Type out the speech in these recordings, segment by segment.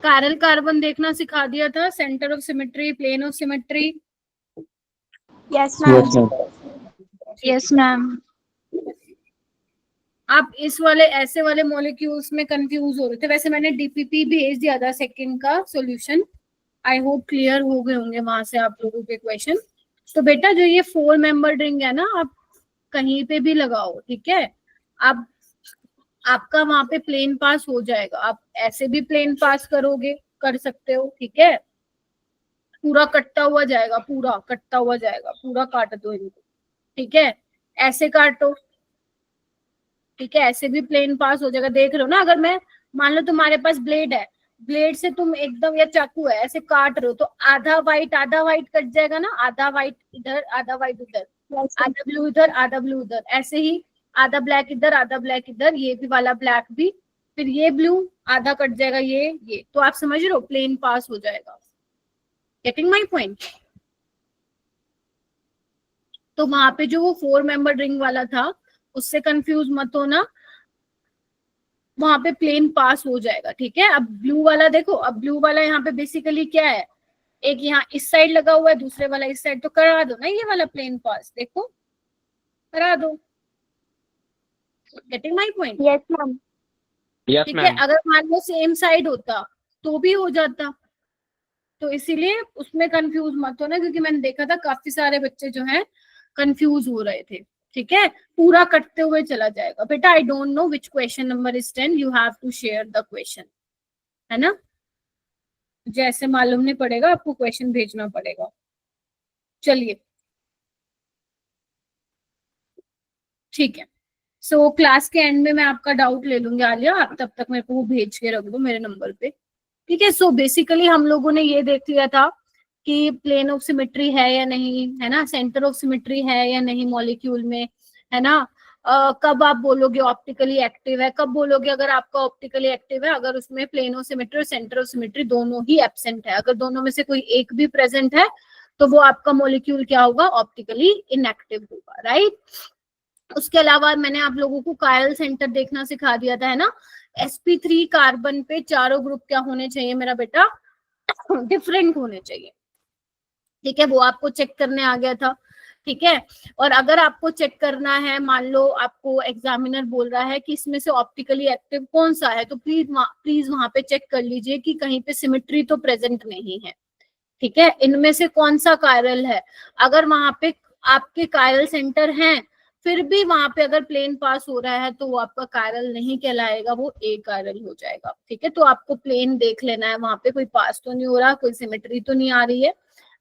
Chiral carbon देखना सिखा दिया था, centre of symmetry, plane of symmetry. Yes ma'am. Yes ma'am. आप इस वाले ऐसे वाले मॉलिक्यूल्स में कंफ्यूज हो रहे थे। वैसे मैंने डीपीपी भेज दिया था सेकंड का सॉल्यूशन, आई होप क्लियर हो गए होंगे वहां से आप लोगों के क्वेश्चन। तो बेटा जो ये 4 मेंबर रिंग है ना, आप कहीं पे भी लगाओ, ठीक है। आप आपका वहां पे प्लेन पास हो जाएगा, आप ऐसे भी प्लेन पास करोगे, कर सकते हो, ठीक है। पूरा कटता हुआ जाएगा, पूरा कटता हुआ जाएगा, पूरा काट दो इनको, ठीक है। ऐसे काटो, ठीक है, ऐसे भी प्लेन पास हो जाएगा। देख रहे हो ना, अगर मैं मान लो तुम्हारे पास ब्लेड है, ब्लेड से तुम एकदम, या चाकू है, ऐसे काट रहे हो तो आधा व्हाइट कट जाएगा ना, आधा व्हाइट इधर आधा व्हाइट उधर, आधा ब्लू इधर आधा ब्लू उधर, ऐसे ही आधा ब्लैक इधर आधा ब्लैक इधर, ये भी वाला ब्लैक भी, फिर ये ब्लू आधा कट जाएगा, ये तो आप समझ रहे हो, प्लेन पास हो जाएगा। Getting my point? तो वहां पे जो वो 4 मेंबर रिंग वाला था, उससे कंफ्यूज मत होना, वहां पे प्लेन पास हो जाएगा, ठीक है। अब ब्लू वाला देखो, अब ब्लू वाला यहाँ पे बेसिकली क्या है, एक यहाँ इस साइड लगा हुआ है, दूसरे वाला इस साइड, तो करा दो ना ये वाला प्लेन पास, देखो करा दो। Getting my point? Yes ma'am. ठीक है। अगर मान लो सेम साइड होता तो भी हो जाता, तो इसीलिए उसमें कंफ्यूज मत होना, क्योंकि मैंने देखा था काफी सारे बच्चे जो हैं कंफ्यूज हो रहे थे, ठीक है। पूरा कटते हुए चला जाएगा बेटा। I don't know which question number is 10, you have to share the question, है ना। जैसे मालूम नहीं पड़ेगा, आपको क्वेश्चन भेजना पड़ेगा। चलिए ठीक है। सो क्लास के एंड में मैं आपका डाउट ले लूंगी आलिया, आप तब तक मेरे को वो भेज के रख दो मेरे नंबर पे, ठीक है। सो बेसिकली हम लोगों ने ये देख लिया था कि प्लेन ऑफ सिमेट्री है या नहीं, है ना, सेंटर ऑफ सिमेट्री है या नहीं मॉलिक्यूल में, है ना। कब आप बोलोगे ऑप्टिकली एक्टिव है, कब बोलोगे अगर आपका ऑप्टिकली एक्टिव है, अगर उसमें प्लेन ऑफ सिमेट्री और सेंटर ऑफ सिमेट्री दोनों ही एब्सेंट है। अगर दोनों में से कोई एक भी प्रेजेंट है तो वो आपका मॉलिक्यूल क्या होगा, ऑप्टिकली इनएक्टिव होगा, राइट। उसके अलावा मैंने आप लोगों को कायरल सेंटर देखना सिखा दिया था, है ना। sp3 कार्बन पे चारों ग्रुप क्या होने चाहिए मेरा बेटा, डिफरेंट होने चाहिए, ठीक है। वो आपको चेक करने आ गया था, ठीक है। और अगर आपको चेक करना है, मान लो आपको एग्जामिनर बोल रहा है कि इसमें से ऑप्टिकली एक्टिव कौन सा है, तो प्लीज वहां पे चेक कर लीजिए कि कहीं पे सिमेट्री तो प्रेजेंट नहीं है, ठीक है। इनमें से कौन सा कायरल है, अगर वहां पे आपके कायरल सेंटर हैं, फिर भी वहां पे अगर प्लेन पास हो रहा है तो वो आपका कायरल नहीं कहलाएगा, वो ए कायरल हो जाएगा, ठीक है। तो आपको प्लेन देख लेना है, वहां पे कोई पास तो नहीं हो रहा, कोई सिमेट्री तो नहीं आ रही है,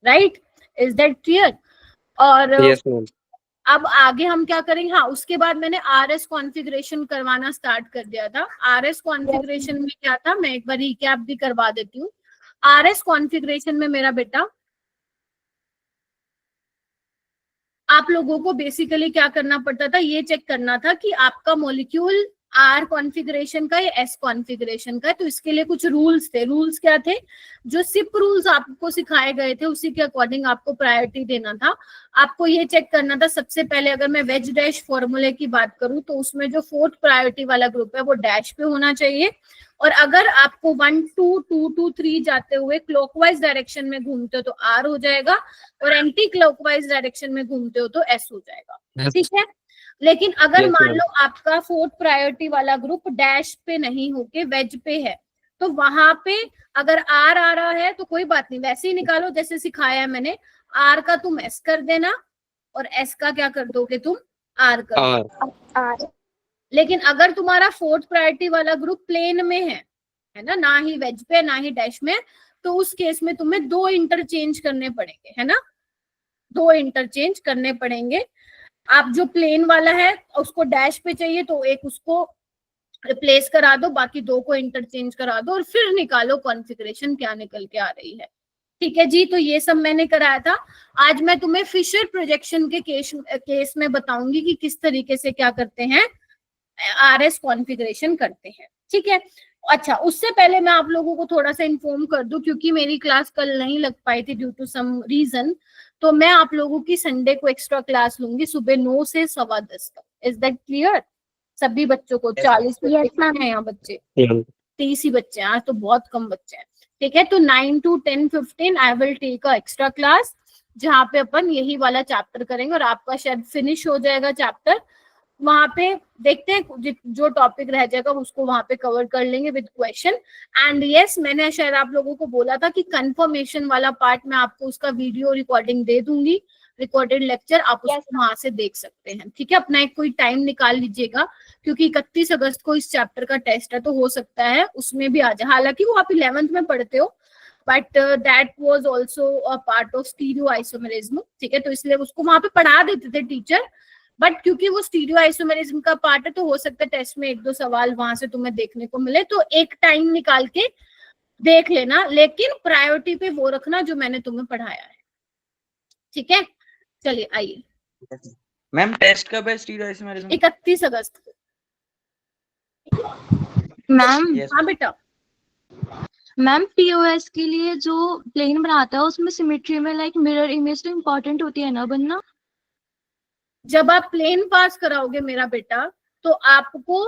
राइट। Is that clear? और अब आगे हम क्या करेंगे, हाँ उसके बाद मैंने आरएस कॉन्फ़िगरेशन करवाना स्टार्ट कर दिया था। आरएस कॉन्फ़िगरेशन में क्या था, मैं एक बार रिकैप भी करवा देती हूँ। आरएस कॉन्फ़िगरेशन में मेरा बेटा आप लोगों को बेसिकली क्या करना पड़ता था, ये चेक करना था कि आपका मॉलिक्यूल आर कॉन्फ़िगरेशन का या एस कॉन्फ़िगरेशन का है। तो इसके लिए कुछ रूल्स थे। रूल्स क्या थे, जो सिप रूल्स आपको सिखाए गए थे उसी के अकॉर्डिंग आपको प्रायोरिटी देना था। आपको ये चेक करना था सबसे पहले, अगर मैं वेज डैश फॉर्मूले की बात करूं तो उसमें जो 4th प्रायोरिटी वाला ग्रुप है वो डैश पे होना चाहिए, और अगर आपको 1 2 2 2 3 जाते हुए क्लॉकवाइज डायरेक्शन में घूमते हो तो आर हो जाएगा, और एंटी क्लॉकवाइज डायरेक्शन में घूमते हो तो एस हो जाएगा, ठीक है। लेकिन अगर मान लो आपका 4th प्रायोरिटी वाला ग्रुप डैश पे नहीं होके वेज पे है, तो वहां पे अगर आर आ रहा है तो कोई बात नहीं, वैसे ही निकालो जैसे सिखाया है मैंने। आर का तुम एस कर देना और एस का क्या कर दोगे तुम, आर कर दो। लेकिन अगर तुम्हारा 4th प्रायोरिटी वाला ग्रुप प्लेन में है ना ही वेज पे ना ही डैश में, तो उस केस में तुम्हें 2 इंटरचेंज करने पड़ेंगे, है ना, 2 इंटरचेंज करने पड़ेंगे। आप जो प्लेन वाला है उसको डैश पे चाहिए तो एक उसको रिप्लेस करा दो, बाकी 2 को इंटरचेंज करा दो, और फिर निकालो कॉन्फ़िगरेशन क्या निकल के आ रही है, ठीक है जी। तो ये सब मैंने कराया था। आज मैं तुम्हें फिशर प्रोजेक्शन के केस में बताऊंगी कि किस तरीके से क्या करते हैं, आरएस कॉन्फ़िगरेशन करते हैं, ठीक है। अच्छा, उससे पहले मैं आप लोगों को थोड़ा सा इन्फॉर्म कर दूं, क्योंकि मेरी क्लास कल नहीं लग पाई थी ड्यू टू सम रीजन, तो मैं आप लोगों की संडे को एक्स्ट्रा क्लास लूंगी सुबह 9 से 10:15 तक। Is that clear? सभी बच्चों को? 40 Yes, ma'am. हैं यहाँ बच्चे, 30 ही बच्चे हैं आज तो, बहुत कम बच्चे हैं। ठीक है, तो 9 to 10, 15 I will take a extra class जहाँ पे अपन यही वाला चैप्टर करेंगे और आपका शायद फिनिश हो जाएगा चैप्टर। वहां पे देखते हैं जो टॉपिक रह जाएगा उसको वहां पे कवर कर लेंगे विद क्वेश्चन। एंड यस, मैंने शायद आप लोगों को बोला था कि कंफर्मेशन वाला पार्ट मैं आपको उसका वीडियो रिकॉर्डिंग दे दूंगी, रिकॉर्डेड लेक्चर, आप उसको वहां से देख सकते हैं। ठीक है, अपना एक कोई टाइम निकाल लीजिएगा क्योंकि 31 अगस्त को इस चैप्टर का टेस्ट है, तो हो सकता है उसमें भी आ जाए। हालांकि वो आप 11th में पढ़ते हो, but that was also a part of stereo isomerism. ठीक है, तो इसलिए उसको वहां पे पढ़ा देते थे टीचर, बट क्योंकि वो स्टीरियो आइसोमेरिज्म का पार्ट है तो हो सकता है टेस्ट में 1-2 सवाल वहां से तुम्हें देखने को मिले, तो एक टाइम निकाल के देख लेना, लेकिन प्रायोरिटी पे वो रखना जो मैंने तुम्हें पढ़ाया है। ठीक है, चलिए आइए। मैम टेस्ट कब है स्टीरियो आइसोमेरिज्म? 31 अगस्त को। मैम, हाँ बेटा। मैम पीओएस के लिए जो प्लेन बनाता है उसमें सिमेट्री में लाइक मिरर इमेज तो इम्पोर्टेंट होती है ना बनना? जब आप प्लेन पास कराओगे मेरा बेटा, तो आपको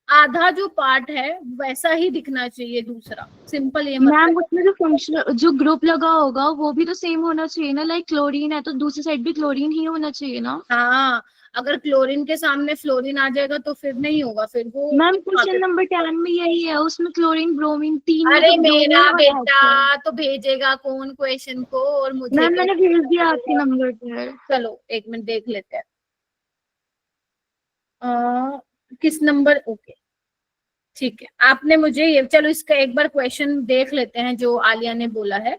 आधा जो पार्ट है वैसा ही दिखना चाहिए, दूसरा सिंपल ये मैम मतलब। उसमें जो फंक्शनल जो ग्रुप लगा होगा वो भी तो सेम होना चाहिए ना, लाइक क्लोरीन है तो दूसरी साइड भी क्लोरीन ही होना चाहिए ना? हाँ, अगर क्लोरीन के सामने फ्लोरीन आ जाएगा तो फिर नहीं होगा, फिर वो मैम क्वेश्चन नंबर 10 में यही है, उसमें क्लोरीन ब्रोमीन तीन में अरे तो ब्रोमीन मेरा आ रहा है। बेटा तो भेजेगा कौन क्वेश्चन को, और मुझे मैम मैंने भेज दिया आपके नंबर पर। चलो एक मिनट देख लेते हैं। किस नंबर? ओके ठीक है, आपने मुझे ये, चलो इसका एक बार क्वेश्चन देख लेते हैं जो आलिया ने बोला है।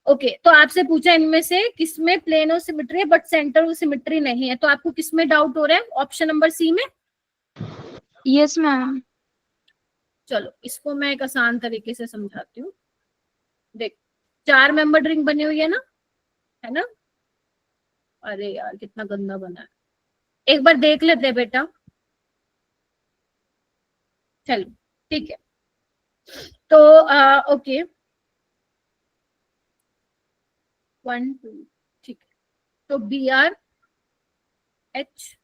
ओके, तो आपसे पूछा इनमें से किसमें प्लेन ऑफ सिमेट्री है बट सेंटर ऑफ सिमेट्री नहीं है, तो आपको किसमें डाउट हो रहा है? ऑप्शन नंबर सी में। Yes ma'am. चलो इसको मैं एक आसान तरीके से समझाती हूँ। देख, 4 मेंबर रिंग बनी हुई है ना? अरे यार कितना गंदा बना है, एक बार देख लेते हैं बेटा। चलो ठीक है, तो ओके 1 2, ठीक है, तो B R H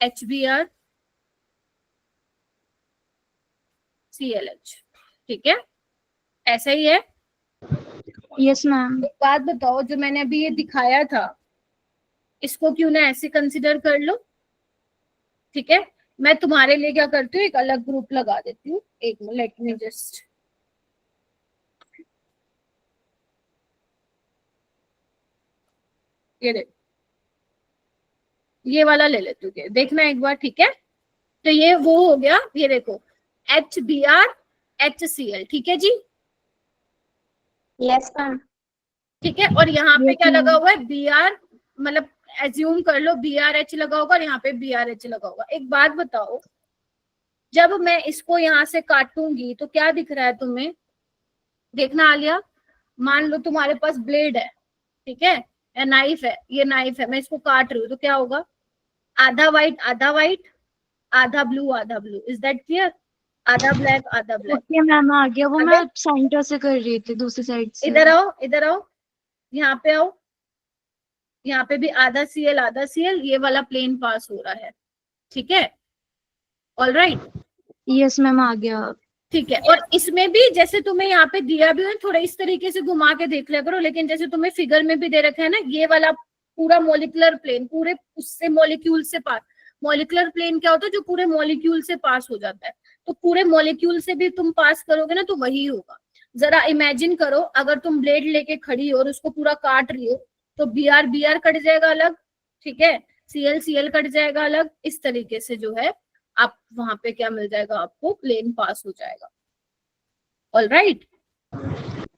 H B R C L H. ठीक है, ऐसा ही है। Yes ma'am. एक बात बताओ, जो मैंने अभी ये दिखाया था इसको क्यों ना ऐसे कंसिडर कर लो। ठीक है, मैं तुम्हारे लिए क्या करती हूँ, एक अलग ग्रुप लगा देती हूँ। एक मिनट, लेट मी जस्ट, ये देख, ये वाला ले लेती हूँ, देखना एक बार। ठीक है, तो ये वो हो गया, ये देखो H B R H C L. ठीक है जी? Yes ma'am. ठीक है, और यहाँ पे Yes, क्या लगा ma'am. हुआ है? बी आर, मतलब एज्यूम कर लो बी आर एच लगा होगा और यहाँ पे बी आर एच लगा होगा। एक बात बताओ, जब मैं इसको यहाँ से काटूंगी तो क्या दिख रहा है तुम्हें? देखना आलिया, मान लो तुम्हारे पास ब्लेड है, ठीक है, या नाइफ है, ये नाइफ है, मैं इसको काट रही हूँ तो क्या होगा? आधा व्हाइट आधा ब्लू, इज दैट क्लियर? आधा ब्लैक आधा ब्लैक। ओके मैम, आ गया वो, अबे, मैं सेंटर से कर रही थी दूसरी साइड से। इधर आओ, यहाँ पे आओ, यहाँ पे भी आधा सीएल, ये वाला प्लेन पास हो रहा है। ठीक है, ऑल राइट। यस मैम, आ गया। ठीक है, और इसमें भी जैसे तुम्हें यहाँ पे दिया भी है, थोड़ा इस तरीके से घुमा के देख लिया करो, लेकिन जैसे तुम्हें फिगर में भी दे रखा है ना, ये वाला पूरा मॉलिक्यूलर प्लेन, पूरे उससे मॉलिक्यूल से पास, मॉलिक्यूलर प्लेन क्या होता है? जो पूरे मॉलिक्यूल से पास हो जाता है, तो पूरे मॉलिक्यूल से भी तुम पास करोगे ना तो वही होगा। जरा इमेजिन करो, अगर तुम ब्लेड लेके खड़ी हो और उसको पूरा काट रही हो, तो बी आर कट जाएगा अलग, ठीक है, सीएल कट जाएगा अलग, इस तरीके से जो है आप वहां पे क्या मिल जाएगा आपको? प्लेन पास हो जाएगा। All right.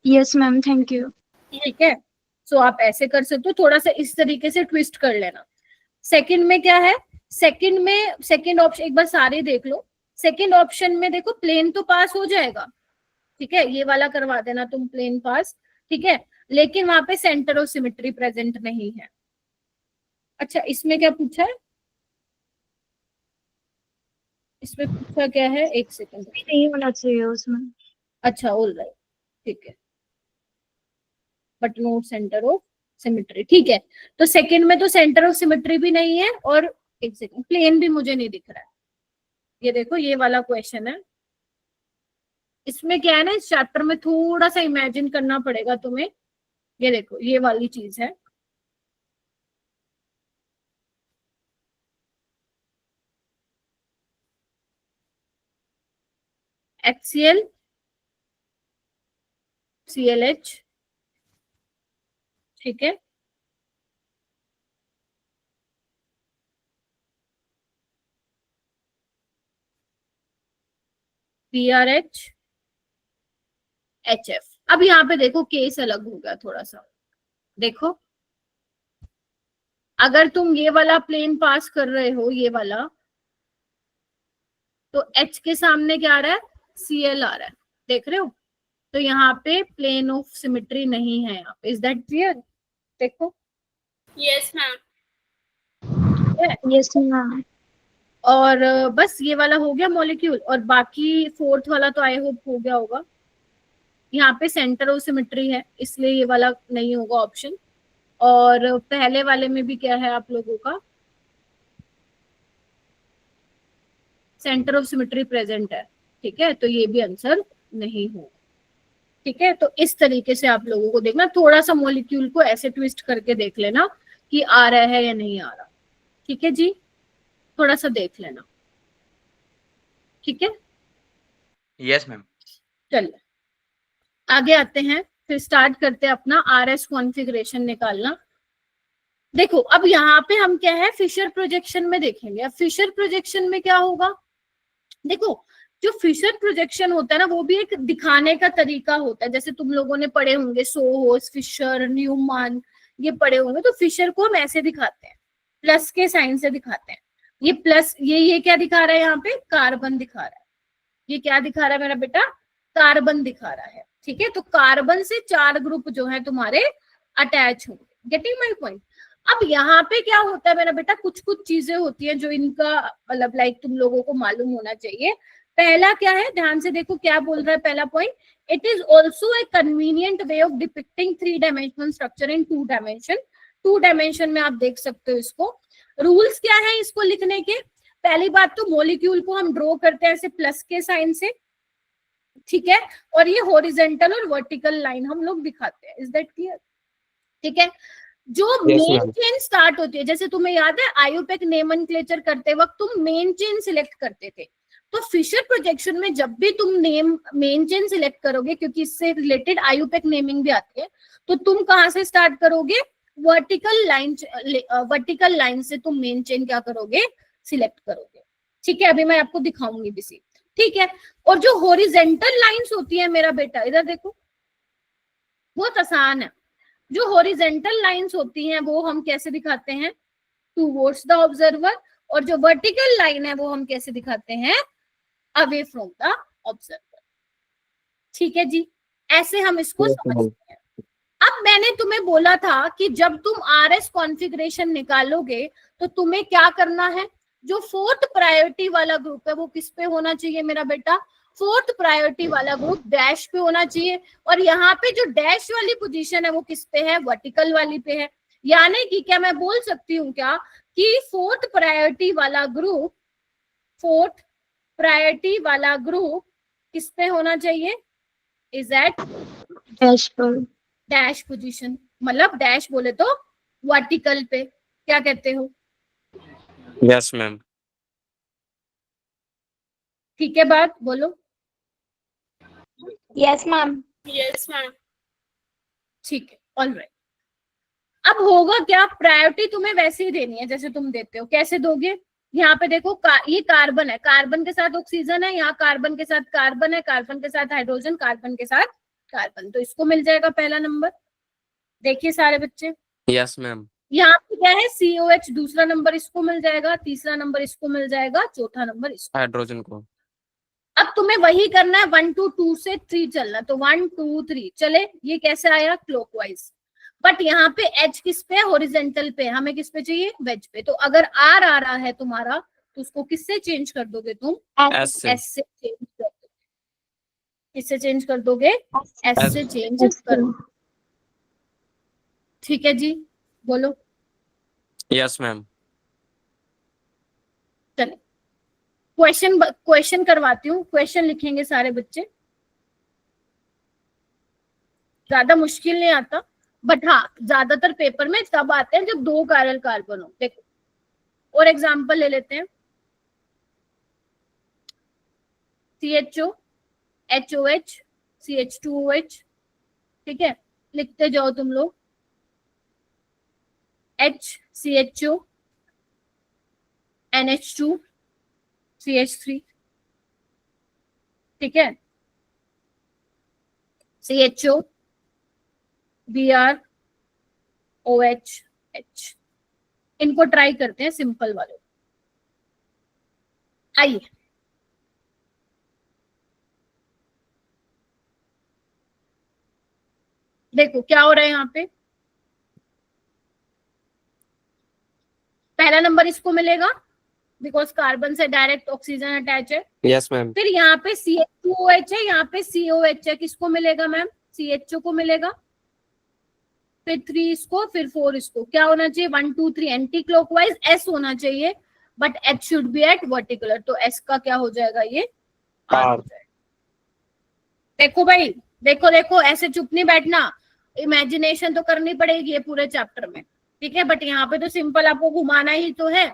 Yes ma'am, thank you. ठीक है, सो आप ऐसे कर सकते हो, थोड़ा सा इस तरीके से ट्विस्ट कर लेना। सेकंड में क्या है? सेकंड ऑप्शन एक बार सारे देख लो। सेकंड ऑप्शन में देखो प्लेन तो पास हो जाएगा, ठीक है, ये वाला करवा देना तुम प्लेन पास, ठीक है, लेकिन वहां पे सेंटर ऑफ सिमेट्री प्रेजेंट नहीं है। अच्छा, इसमें क्या पूछा है? इसमें पूछा क्या है? एक सेकंड, नहीं होना चाहिए उसमें। अच्छा ऑल राइट, ठीक है, but note centre of symmetry, ठीक है। तो सेकंड में तो सेंटर ऑफ सिमेट्री भी नहीं है, और एक सेकंड, प्लेन भी मुझे नहीं दिख रहा है। ये देखो, ये वाला क्वेश्चन है। इसमें क्या है ना, इस चैप्टर में थोड़ा सा इमेजिन करना पड़ेगा तुम्हें। ये देखो, ये वाली चीज है। HCl, ClH, ठीक है। BRH, HF। अब यहाँ पे देखो केस अलग हो गया थोड़ा सा। देखो, अगर तुम ये वाला प्लेन पास कर रहे हो, ये वाला, तो H के सामने क्या आ रहा है, Cl आ रहा है, देख रहे हो। तो यहाँ पे प्लेन ऑफ सिमेट्री नहीं है यहाँ पे। Is that clear? देखो, यस मैम। Yes ma'am. और बस ये वाला हो गया मॉलिक्यूल, और बाकी फोर्थ वाला तो आई होप हो गया होगा। यहाँ पे सेंटर ऑफ सिमेट्री है, इसलिए ये वाला नहीं होगा ऑप्शन। और पहले वाले में भी क्या है आप लोगों का, सेंटर ऑफ सिमेट्री प्रेजेंट है, ठीक है। तो ये भी आंसर नहीं होगा, ठीक है। तो इस तरीके से आप लोगों को देखना, थोड़ा सा मॉलिक्यूल को ऐसे ट्विस्ट करके देख लेना कि आ रहा है या नहीं आ रहा, ठीक है जी। थोड़ा सा देख लेना, ठीक है। Yes ma'am. चलिए आगे आते हैं, फिर स्टार्ट करते हैं अपना RS कॉन्फ़िगरेशन निकालना। देखो, अब यहाँ पे हम क्या है, फिशर प्रोजेक्शन में देखेंगे। अब फिशर प्रोजेक्शन में क्या होगा, देखो, जो फिशर प्रोजेक्शन होता है ना, वो भी एक दिखाने का तरीका होता है। जैसे तुम लोगों ने पढ़े होंगे सोहोस, फिशर, न्यूमैन, ये पढ़े होंगे। तो फिशर को हम ऐसे दिखाते हैं, प्लस के साइन से दिखाते हैं। ये प्लस, ये क्या दिखा रहा है, यहाँ पे कार्बन दिखा रहा है। ये क्या दिखा रहा है मेरा बेटा, कार्बन दिखा रहा है, ठीक है। तो कार्बन से 4 ग्रुप जो है तुम्हारे अटैच होंगे। Getting my point? अब यहाँ पे क्या होता है मेरा बेटा, कुछ कुछ चीजें होती हैं जो इनका मतलब लाइक तुम लोगों को मालूम होना चाहिए। पहला क्या है, ध्यान से देखो क्या बोल रहा है पहला point, it is also a convenient way of depicting 3 dimensional structure in 2 dimension. 2 dimension में आप देख सकते हो इसको। रूल्स क्या है इसको लिखने के, पहली बात तो मॉलिक्यूल को हम ड्रॉ करते हैं ऐसे प्लस के साइन से, ठीक है। और ये हॉरिजेंटल और वर्टिकल लाइन हम लोग दिखाते हैं। Is that clear? ठीक है। जो मेन चेन स्टार्ट होती है, जैसे तुम्हें याद है आयुपेक नोमेनक्लेचर करते वक्त तुम मेन चेन सिलेक्ट करते थे, तो फिशर प्रोजेक्शन में जब भी तुम मेन चेन सिलेक्ट करोगे, क्योंकि इससे रिलेटेड आयुपेक नेमिंग भी आती है, तो तुम कहां से स्टार्ट करोगे, वर्टिकल लाइन से तुम मेन चेन क्या करोगे, सिलेक्ट करोगे, ठीक है। अभी मैं आपको दिखाऊंगी भी, ठीक है। और जो हॉरिजेंटल लाइंस होती है मेरा बेटा, इधर देखो, बहुत आसान है। जो हॉरिजेंटल लाइंस होती हैं वो हम कैसे दिखाते हैं, टूवर्ड्स द ऑब्जर्वर, और जो वर्टिकल लाइन है वो हम कैसे दिखाते हैं, अवे फ्रॉम द ऑब्जर्वर, ठीक है जी। ऐसे हम इसको समझते हैं। अब मैंने तुम्हें बोला था कि जब तुम RS कॉन्फ़िगरेशन निकालोगे तो तुम्हें क्या करना है, जो 4th प्रायोरिटी वाला ग्रुप है वो किस पे होना चाहिए मेरा बेटा, 4th प्रायोरिटी वाला ग्रुप डैश पे होना चाहिए। और यहाँ पे जो डैश वाली पोजीशन है वो किस पे है, वर्टिकल वाली पे है। यानी कि क्या मैं बोल सकती हूँ क्या कि 4th प्रायोरिटी वाला ग्रुप, 4th प्रायोरिटी वाला ग्रुप किस पे होना चाहिए, इज एट डैश पर। डैश पोजीशन, मतलब डैश बोले तो वर्टिकल पे। क्या कहते हो? Yes ma'am. ठीक है, बात बोलो। Yes ma'am. Yes ma'am. ठीक है, ऑलराइट। अब होगा क्या, प्रायोरिटी तुम्हें वैसे ही देनी है जैसे तुम देते हो। कैसे दोगे, यहाँ पे देखो ये कार्बन है, कार्बन के साथ ऑक्सीजन है, यहाँ कार्बन के साथ कार्बन है, कार्बन के साथ हाइड्रोजन, कार्बन के साथ कार्बन, तो इसको मिल जाएगा पहला नंबर। देखिए सारे बच्चे, यस मैम। यहाँ पे क्या है, COH, दूसरा नंबर इसको मिल जाएगा, तीसरा नंबर इसको मिल जाएगा, चौथा नंबर इसको। हाइड्रोजन को अब तुम्हें वही करना है, 1 2 2 से 3 चलना, तो 1 2 3 चले। ये कैसे आया, क्लॉकवाइज। बट यहाँ पे H किस पे है, हॉरिजेंटल पे, हमें किस पे चाहिए, वेज पे। तो अगर R आ रहा है तुम्हारा तो उसको किससे चेंज कर दोगे तुम, एस से। S से चेंज कर दोगे। किससे चेंज कर दोगे, S से चेंज कर, ठीक है जी, बोलो। Yes, ma'am. चले क्वेश्चन करवाती हूँ, क्वेश्चन लिखेंगे सारे बच्चे, ज्यादा मुश्किल नहीं आता, बट हाँ ज्यादातर पेपर में तब आते हैं जब 2 कायरल कार्बन हो। देखो और एग्जांपल ले लेते हैं, CHO, HOH, CH2OH, ठीक है, लिखते जाओ तुम लोग, HCHO, NH2, CH3, ठीक है, CHO, Br, OH, H। इनको ट्राई करते हैं सिंपल वाले। आइए देखो क्या हो रहा है यहाँ पे। पहला नंबर इसको मिलेगा बिकॉज कार्बन से डायरेक्ट ऑक्सीजन अटैच है। Yes, ma'am. फिर यहाँ पे CH2OH है, यहाँ पे COH है, किसको मिलेगा मैम? CHO को मिलेगा। फिर 3 इसको, फिर 4 इसको। क्या होना चाहिए? 1 2 3 एंटी क्लॉकवाइज S होना चाहिए, but H should be at vertical, तो S का क्या हो जाएगा? ये R हो जाएगा। देखो भाई, देखो देखो, ऐसे चुप नहीं बैठना, इमेजिनेशन तो करनी पड़ेगी ये पूरे चैप्टर में, ठीक है। बट यहाँ पे तो सिंपल आपको घुमाना ही तो है।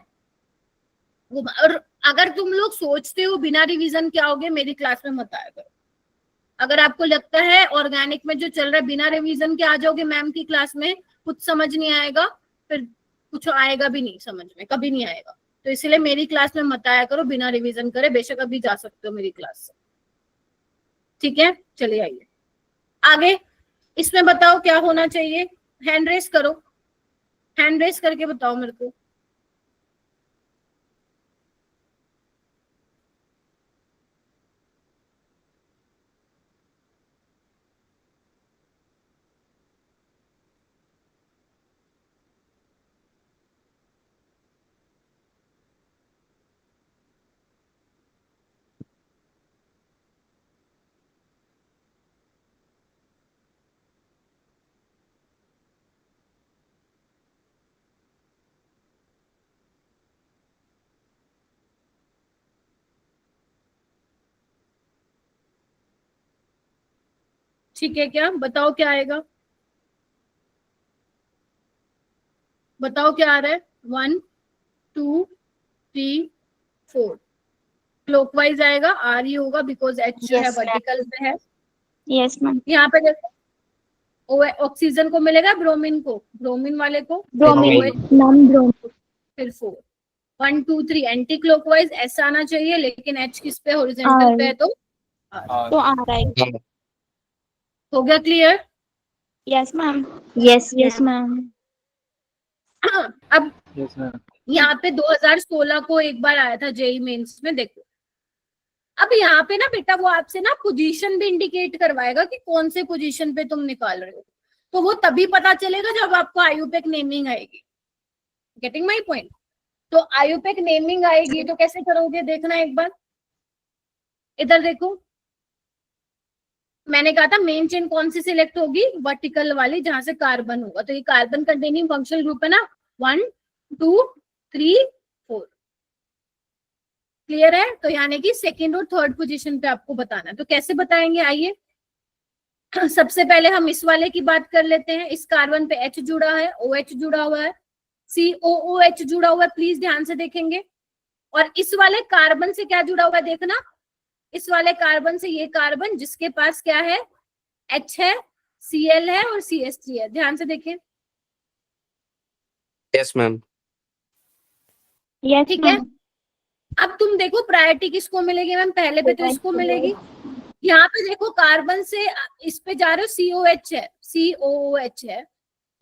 और अगर तुम लोग सोचते हो बिना रिवीजन क्या होगे, मेरी क्लास में मत आया करो। अगर आपको लगता है ऑर्गेनिक में जो चल रहा है बिना रिवीजन के आ जाओगे मैम की क्लास में, कुछ समझ नहीं आएगा, फिर कुछ आएगा भी नहीं समझ में, कभी नहीं आएगा। तो इसलिए मेरी क्लास में मत आया करो बिना रिवीजन करे, बेशक अभी जा सकते हो मेरी क्लास से, ठीक है। चलिए आइए आगे, इसमें बताओ क्या होना चाहिए। हैंड रेस करो, हैंड रेस करके बताओ मेरे को। ठीक है, क्या बताओ क्या आएगा, बताओ क्या आ रहा है। 1 2 3 4 क्लॉकवाइज आएगा, R ही होगा बिकॉज H जो है Yes, ma'am. वर्टिकल पे है। Yes ma'am. यहाँ पे देखो ऑक्सीजन को मिलेगा, ब्रोमीन को, ब्रोमीन वाले को ब्रोमीन OH, मैम, ब्रोमीन। फिर 4 1 2 3 एंटी क्लॉकवाइज S आना चाहिए, लेकिन H किस पे? हॉरिजॉन्टल पे है, तो R। तो आ रहा है। हो गया clear? Yes ma'am. Yes ma'am. अब यहाँ पे 2016 को एक बार आया था जेई मेंस में, देखो अब यहाँ पे ना बेटा वो आपसे ना पोजीशन भी इंडिकेट करवाएगा कि कौन से पोजीशन पे तुम निकाल रहे हो, तो वो तभी पता चलेगा जब आपको आयुपेक नेमिंग आएगी। Getting my point? तो आयुपेक नेमिंग आएगी तो कैसे करोगे, देखना एक बार इधर देखो। मैंने कहा था मेन चेन कौन सी सिलेक्ट होगी? वर्टिकल वाली, जहां से कार्बन होगा। तो ये कार्बन कंटेनिंग फंक्शनल ग्रुप है ना, 1 2 3 4। क्लियर है? तो यानी कि सेकंड और थर्ड पोजीशन पे आपको बताना है। तो कैसे बताएंगे, आइए सबसे पहले हम इस वाले की बात कर लेते हैं। इस कार्बन पे H जुड़ा है, OH जुड़ा हुआ है, COOH जुड़ा हुआ है, प्लीज ध्यान से देखेंगे। और इस वाले कार्बन से क्या जुड़ा हुआ है देखना, इस वाले कार्बन से ये कार्बन जिसके पास क्या है? H है, Cl है और CH3 है। ध्यान से देखें, Yes, ma'am. यस ठीक है। अब तुम देखो प्रायोरिटी किसको मिलेगी मैम? पहले पे तो इसको मिलेगी। यहाँ पे देखो कार्बन से इस पे जा रहे हो, COH है, COOH है,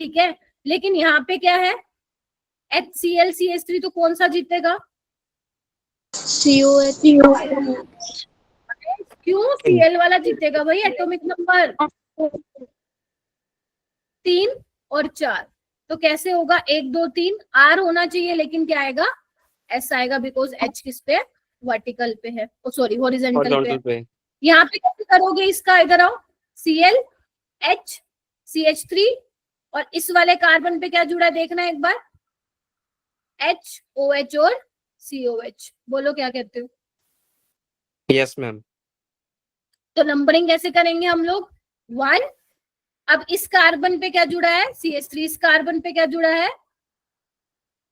ठीक है। लेकिन यहाँ पे क्या है? HCl CH3, तो कौन सा जीतेगा? क्यों Cl वाला जीतेगा भाई? एटॉमिक नंबर 3 और 4, तो कैसे होगा? 1 2 3 R होना चाहिए, लेकिन क्या आएगा? S आएगा बिकॉज H किस पे? वर्टिकल पे है, सॉरी हॉरिजॉन्टल पे है। Horizontal पे। यहाँ पे कैसे करोगे इसका? इधर आओ, Cl H CH3 और इस वाले कार्बन पे क्या जुड़ा है देखना एक बार, HOH और COH। बोलो क्या कहते हो? Yes, ma'am. तो नंबरिंग कैसे करेंगे हम लोग? 1। अब इस कार्बन पे क्या जुड़ा है? CH3। इस कार्बन पे क्या जुड़ा है?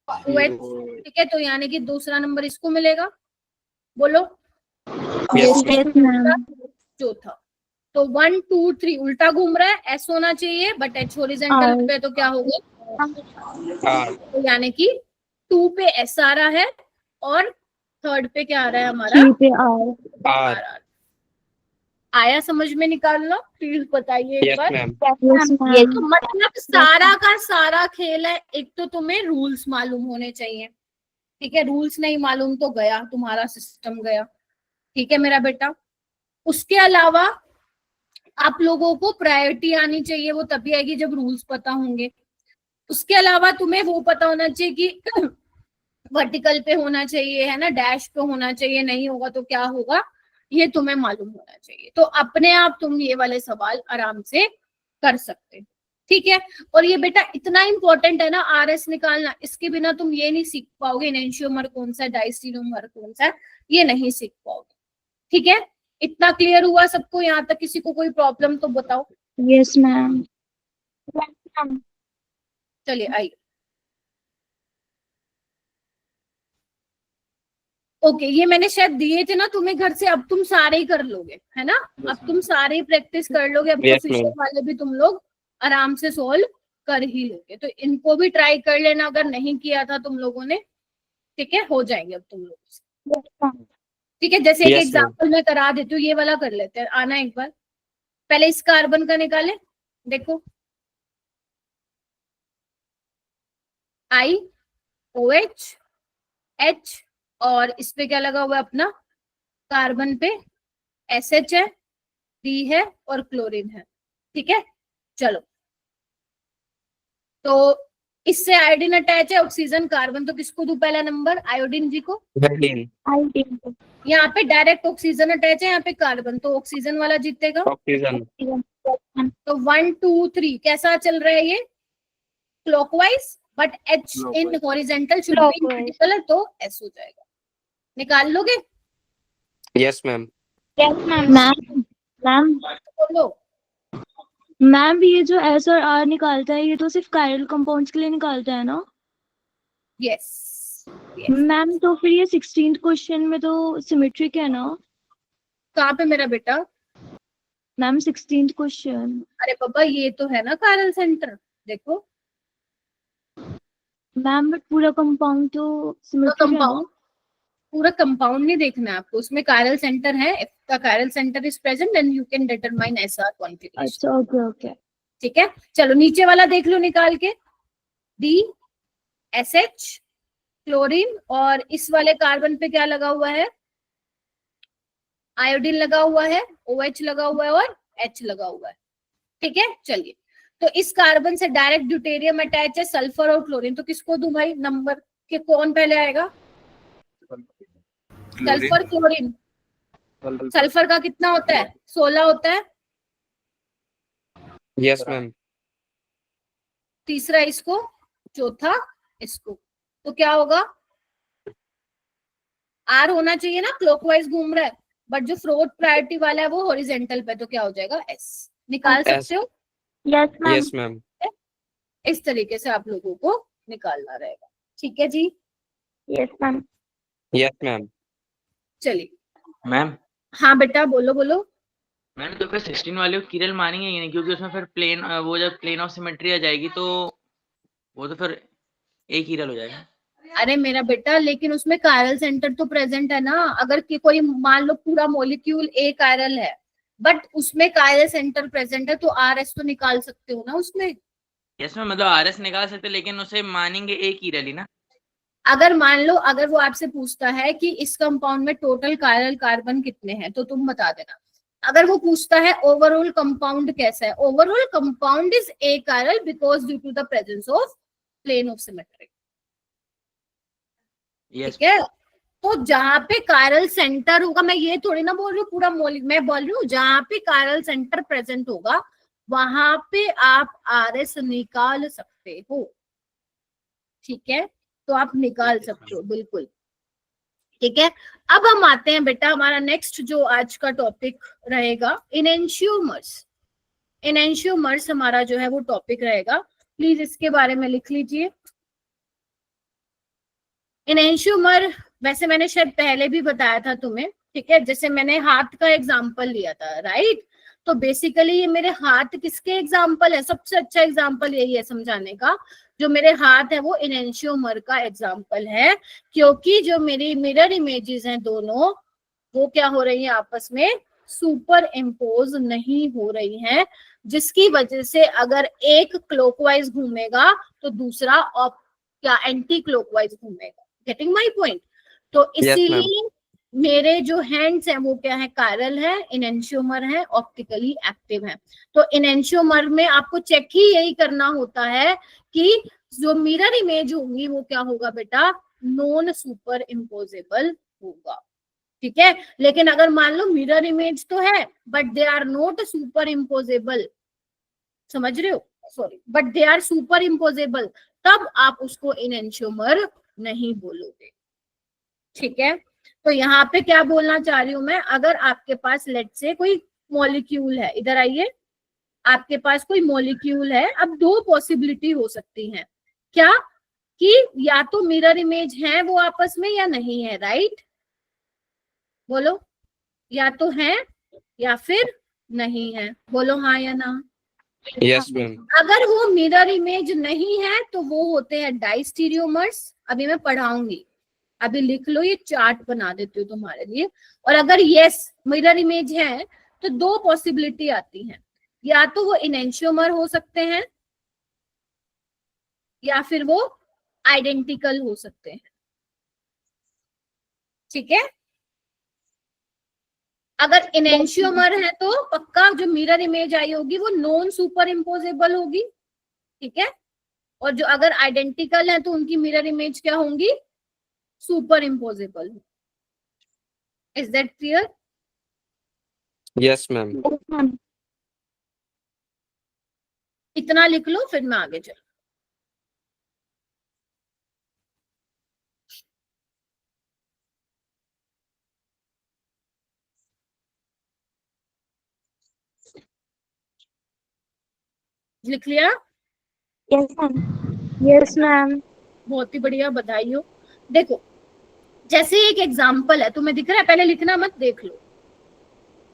OH। ठीक है, तो यानी कि दूसरा नंबर इसको मिलेगा। बोलो। Yes, चौथा। तो 1 2 3 उल्टा घूम रहा है, S होना चाहिए बट H हॉरिजॉन्टल पे, तो क्या होगा? तो यानी कि 2 पे S आ रहा है और थर्ड पे क्या आ रहा है हमारा? R. आया समझ में? निकाल लो प्लीज, बताइए एक Yes, बार। ma'am. तो मतलब सारा का सारा खेल है। एक तो तुम्हें रूल्स मालूम होने चाहिए, ठीक है, रूल्स नहीं मालूम तो गया तुम्हारा सिस्टम गया, ठीक है मेरा बेटा। उसके अलावा आप लोगों को प्रायोरिटी आनी चाहिए, वो तभी आएगी जब रूल्स पता होंगे। उसके अलावा तुम्हें वो पता होना चाहिए कि वर्टिकल पे होना चाहिए, है ना, डैश पे होना चाहिए, नहीं होगा तो क्या होगा, ये तुम्हें मालूम होना चाहिए। तो अपने आप तुम ये वाले सवाल आराम से कर सकते, ठीक है। और ये बेटा इतना इंपॉर्टेंट है ना RS निकालना, इसके बिना तुम ये नहीं सीख पाओगे एनेंशियोमर कौन सा, डाइस्टीरियोमर कौन सा, ये नहीं सीख पाओगे, ठीक है। इतना क्लियर हुआ सबको? यहाँ तक किसी को कोई प्रॉब्लम तो बताओ। Yes ma'am. चलिए आइए। ओके, ये मैंने शायद दिए थे ना तुम्हें घर से, अब तुम सारे ही कर लोगे, है ना? अब तुम सारे ही प्रैक्टिस कर लोगे, अब तो Yes, फिशर ma'am. वाले भी तुम लोग आराम से सोल्व कर ही लोगे। तो इनको भी ट्राई कर लेना अगर नहीं किया था तुम लोगों ने, ठीक है, हो जाएंगे अब तुम लोग। ठीक है, जैसे एक Yes, ma'am. एग्जाम्पल मैं करा देती हूँ, ये वाला कर लेते हैं। आना एक बार, पहले इस कार्बन का निकाले, देखो IOH H, और इस पे क्या लगा हुआ है अपना? कार्बन पे SH है, D है और क्लोरीन है, ठीक है। चलो, तो इससे आयोडीन अटैच है, ऑक्सीजन कार्बन, तो किसको दूं पहला नंबर? आयोडीन जी को। Valine. यहाँ पे डायरेक्ट ऑक्सीजन अटैच है, यहाँ पे कार्बन, तो ऑक्सीजन वाला जीतेगा। Oxygen. तो 1 2 3 कैसा चल रहा है ये? Clockwise, but H in horizontal should be in vertical है, तो S हो जाएगा। निकाल लोगे? Yes, ma'am. मैम बोलो। मैम ये जो S और R निकालता है ये तो सिर्फ कायरल कंपाउंड्स के लिए निकालता है ना? यस। मैम तो फिर ये 16th क्वेश्चन में तो सिमेट्रिक है ना? कहाँ पे मेरा बेटा? Ma'am 16th question. अरे पापा, ये तो है ना कायरल सेंटर, देखो। मैम बट पूरा कंपाउंड तो सिमेट्रिक है ना? पूरा कंपाउंड नहीं देखना है आपको, उसमें कायरल सेंटर है। If the chiral centre is present then you can determine SR configuration. अच्छा ओके ओके। ठीक है, चलो नीचे वाला देख लो निकाल के। D SH क्लोरीन, और इस वाले कार्बन पे क्या लगा हुआ है? आयोडीन लगा हुआ है, OH लगा हुआ है और H लगा हुआ है, ठीक है। चलिए, तो इस कार्बन से डायरेक्ट ड्यूटेरियम अटैच है, सल्फर और क्लोरीन, तो किसको दूं भाई नंबर के? कौन पहले आएगा? Sulphur chlorine. सल्फर का कितना होता है? 16 होता है। Yes, ma'am. तीसरा इसको, चौथा इसको, तो क्या होगा? R होना चाहिए ना, क्लॉकवाइज घूम रहा है, बट जो फोर्थ प्रायोरिटी वाला है वो हॉरिजॉन्टल पे, तो क्या हो जाएगा? S। निकाल सकते हो? Yes, ma'am. इस तरीके से आप लोगों को निकालना रहेगा, ठीक है जी। Yes ma'am. Yes, ma'am. चलिए, मैम हाँ बेटा बोलो बोलो। मैम तो फिर 16 वाले को कीरल मानेंगे ही नहीं, क्योंकि उसमें फिर प्लेन, वो जब प्लेन ऑफ सिमेट्री आ जाएगी तो वो तो फिर एक कीरल हो जाएगा। अरे मेरा बेटा, लेकिन उसमें कायरल सेंटर तो प्रेजेंट है ना। अगर कोई मान लो पूरा मॉलिक्यूल ए कायरल है बट उसमें कायरल सेंटर प्रेजेंट है, तो RS तो निकाल सकते हो ना उसमें। यस मैम, मतलब RS निकाल सकते, लेकिन उसे मानेंगे एक कीरल ही ना। अगर मान लो, अगर वो आपसे पूछता है कि इस कंपाउंड में टोटल कायरल कार्बन कितने हैं, तो तुम बता देना। अगर वो पूछता है ओवरऑल कंपाउंड कैसा है, overall compound is a chiral because due to the presence of plane of symmetry, yes ठीक है। तो जहां पे कायरल सेंटर होगा, मैं ये थोड़ी ना बोल रही हूँ पूरा मॉलिक्यूल, मैं बोल रही हूँ जहां पे कायरल सेंटर प्रेजेंट होगा वहां पे आप RS निकाल सकते हो, ठीक है, तो आप निकाल सकते हो बिल्कुल, ठीक है। अब हम आते हैं बेटा, हमारा नेक्स्ट जो आज का टॉपिक रहेगा इनेंशियोमर्स। इनेंशियोमर्स हमारा जो है वो टॉपिक रहेगा, प्लीज इसके बारे में लिख लीजिए। इनेंशियोमर वैसे मैंने शायद पहले भी बताया था तुम्हें, ठीक है, जैसे मैंने हाथ का एग्जांपल लिया था, राइट। तो बेसिकली ये मेरे हाथ किसके एग्जांपल है, सबसे अच्छा एग्जांपल यही है समझाने का, जो मेरे हाथ है वो इनेंशियोमर का एग्जांपल है, क्योंकि जो मेरी मिरर इमेजेस हैं दोनों, वो क्या हो रही है आपस में सुपर इम्पोज नहीं हो रही हैं, जिसकी वजह से अगर एक क्लॉकवाइज घूमेगा तो दूसरा क्या एंटी क्लॉकवाइज घूमेगा। Getting my point? तो इसीलिए मेरे जो हैंड्स हैं वो क्या है, कायरल है, इनेंशियोमर है, ऑप्टिकली एक्टिव है। तो इनेंशियोमर में आपको चेक ही यही करना होता है कि जो मिरर इमेज होगी वो क्या होगा बेटा, नॉन सुपर इम्पोजेबल होगा, ठीक है। लेकिन अगर मान लो मिरर इमेज तो है but they are not super imposable, समझ रहे हो, sorry, but they are super imposable, तब आप उसको इनेंशियोमर नहीं बोलोगे, ठीक है। तो यहाँ पे क्या बोलना चाह रही हूं मैं, अगर आपके पास लेट से कोई मॉलिक्यूल है, इधर आइए, आपके पास कोई मॉलिक्यूल है, अब दो पॉसिबिलिटी हो सकती हैं, क्या, कि या तो मिरर इमेज है वो आपस में या नहीं है, राइट, बोलो, या तो है या फिर नहीं है, बोलो हाँ या ना। Yes, ma'am. अगर वो मिरर इमेज नहीं है तो वो होते हैं डाइस्टीरियोमर्स, अभी मैं पढ़ाऊंगी, अभी लिख लो, ये चार्ट बना देती हूँ तुम्हारे लिए। और अगर यस मिरर इमेज है तो दो पॉसिबिलिटी आती हैं, या तो वो इनेंशियोमर हो सकते हैं या फिर वो आइडेंटिकल हो सकते हैं, ठीक है। अगर इनेंशियोमर है तो पक्का जो मिरर इमेज आई होगी वो नॉन सुपर इम्पोजेबल होगी, ठीक है, और जो अगर आइडेंटिकल है तो उनकी मिरर इमेज क्या होंगी, super imposable. Is that clear? Yes, ma'am. इतना लिख लो फिर मैं आगे चलूं। लिख लिया? Yes ma'am. बहुत ही बढ़िया, बधाई हो। देखो जैसे एक एग्जाम्पल है, तुम्हें दिख रहा है, पहले लिखना मत, देख लो।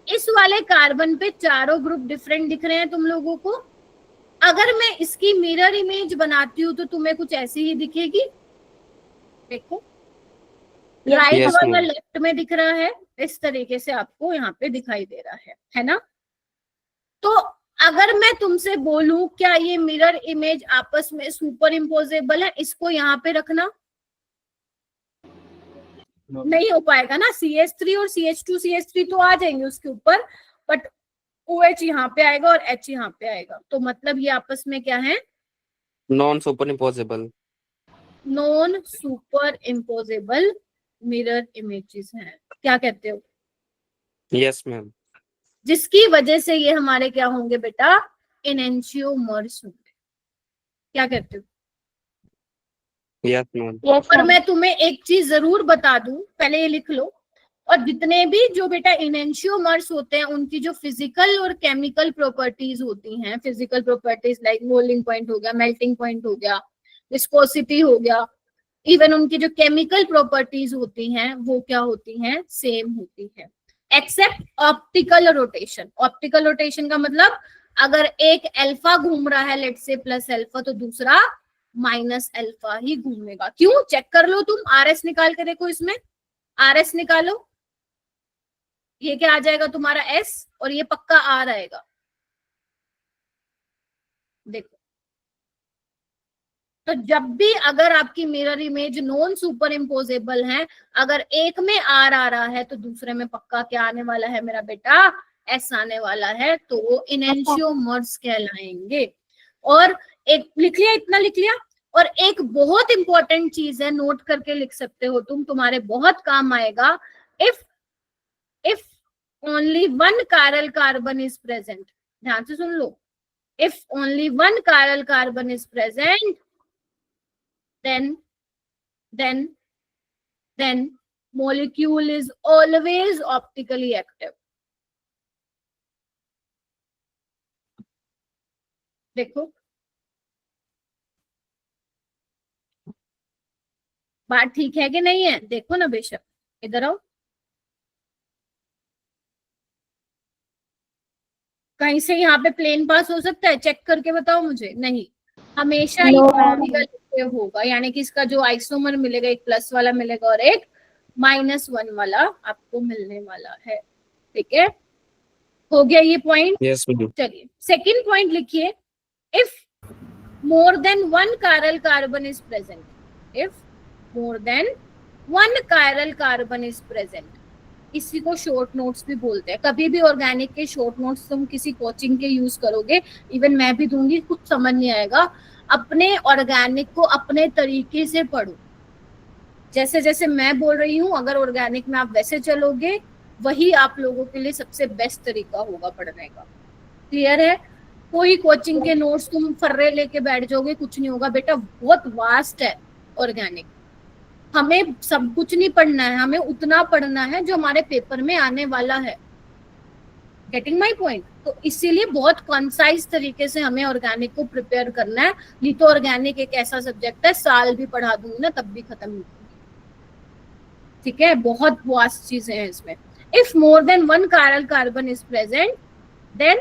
इस वाले कार्बन पे चारों ग्रुप डिफरेंट दिख रहे हैं तुम लोगों को। अगर मैं इसकी मिरर इमेज बनाती हूँ तो तुम्हें कुछ ऐसी ही दिखेगी, देखो, राइट Yes, और ma'am. लेफ्ट में दिख रहा है, इस तरीके से आपको यहाँ पे दिखाई दे रहा है ना। तो अगर मैं तुमसे बोलूं क्या ये मिरर इमेज आपस में सुपर इम्पोजेबल है, इसको यहाँ पे रखना, नहीं हो पाएगा ना, CH3 और CH2CH3 तो आ जाएंगे उसके ऊपर, बट OH यहाँ पे आएगा और H यहाँ पे आएगा, तो मतलब ये आपस में क्या है, Non-superimposable. Non super imposable mirror images हैं, क्या कहते हो, Yes, ma'am. जिसकी वजह से ये हमारे क्या होंगे बेटा, इनेंशियोमर्स होंगे, क्या कहते हो। Yes, ma'am. और मैं तुम्हें एक चीज जरूर बता दूं, पहले ये लिख लो, और जितने भी जो बेटा इनेंशियोमर्स होते हैं उनकी जो फिजिकल और केमिकल प्रॉपर्टीज होती हैं, physical properties like boiling point हो गया, मेल्टिंग पॉइंट हो गया, विस्कोसिटी हो गया, इवन उनकी जो केमिकल प्रॉपर्टीज होती हैं वो क्या होती हैं, सेम होती है, except optical rotation. Optical rotation का मतलब अगर एक अल्फा घूम रहा है लेट से प्लस अल्फा, तो दूसरा माइनस अल्फा ही घूमेगा। क्यों, चेक कर लो तुम, RS निकाल के देखो, इसमें RS निकालो, ये क्या आ जाएगा तुम्हारा S, और ये पक्का R आएगा, देखो। तो जब भी अगर आपकी mirror image non super imposable है, अगर एक में R आ रहा है तो दूसरे में पक्का क्या आने वाला है मेरा बेटा, S आने वाला है, तो वो इनेंशियोमर्स कहलाएंगे। और एक लिख लिया, इतना लिख लिया। और एक बहुत इंपॉर्टेंट चीज है, नोट करके लिख सकते हो तुम, तुम्हारे बहुत काम आएगा, if only one chiral carbon is present, ध्यान से सुन लो, if only one chiral carbon is present, then molecule is always optically active. देखो बात ठीक है कि नहीं है, देखो ना बेशक, इधर आओ, कहीं से यहाँ पे प्लेन पास हो सकता है, चेक करके बताओ मुझे। नहीं, हमेशा ये ऑप्टिकल एक्टिव होगा, यानी कि इसका जो आइसोमर मिलेगा, एक प्लस वाला मिलेगा और एक -1 वाला आपको मिलने वाला है। ठीक है, हो गया ये पॉइंट। Yes, ma'am. चलिए सेकंड पॉइंट लिखिए, if more than one chiral carbon is present, if more than one chiral carbon is present, इसी को शॉर्ट नोट्स भी बोलते हैं। कभी भी ऑर्गेनिक के शॉर्ट नोट्स तुम किसी कोचिंग के यूज करोगे, इवन मैं भी दूंगी, कुछ समझ नहीं आएगा, अपने ऑर्गेनिक को अपने तरीके से पढ़ो, जैसे जैसे मैं बोल रही हूँ, अगर ऑर्गेनिक में आप वैसे चलोगे, वही आप लोगों के लिए सबसे बेस्ट तरीका होगा पढ़ने का। क्लियर है? कोई कोचिंग के नोट्स तुम फर्रे लेके बैठ जाओगे, कुछ नहीं होगा बेटा, बहुत वास्ट है ऑर्गेनिक। हमें सब कुछ नहीं पढ़ना है, हमें उतना पढ़ना है जो हमारे पेपर में आने वाला है। Getting my point? तो इसीलिए बहुत कंसाइज तरीके से हमें ऑर्गेनिक को प्रिपेयर करना है, नहीं तो ऑर्गेनिक एक ऐसा सब्जेक्ट है, साल भी पढ़ा दूंगी ना तब भी खत्म नहीं होगी। ठीक है, बहुत वास्ट चीजें हैं इसमें। If more than one chiral carbon is present, then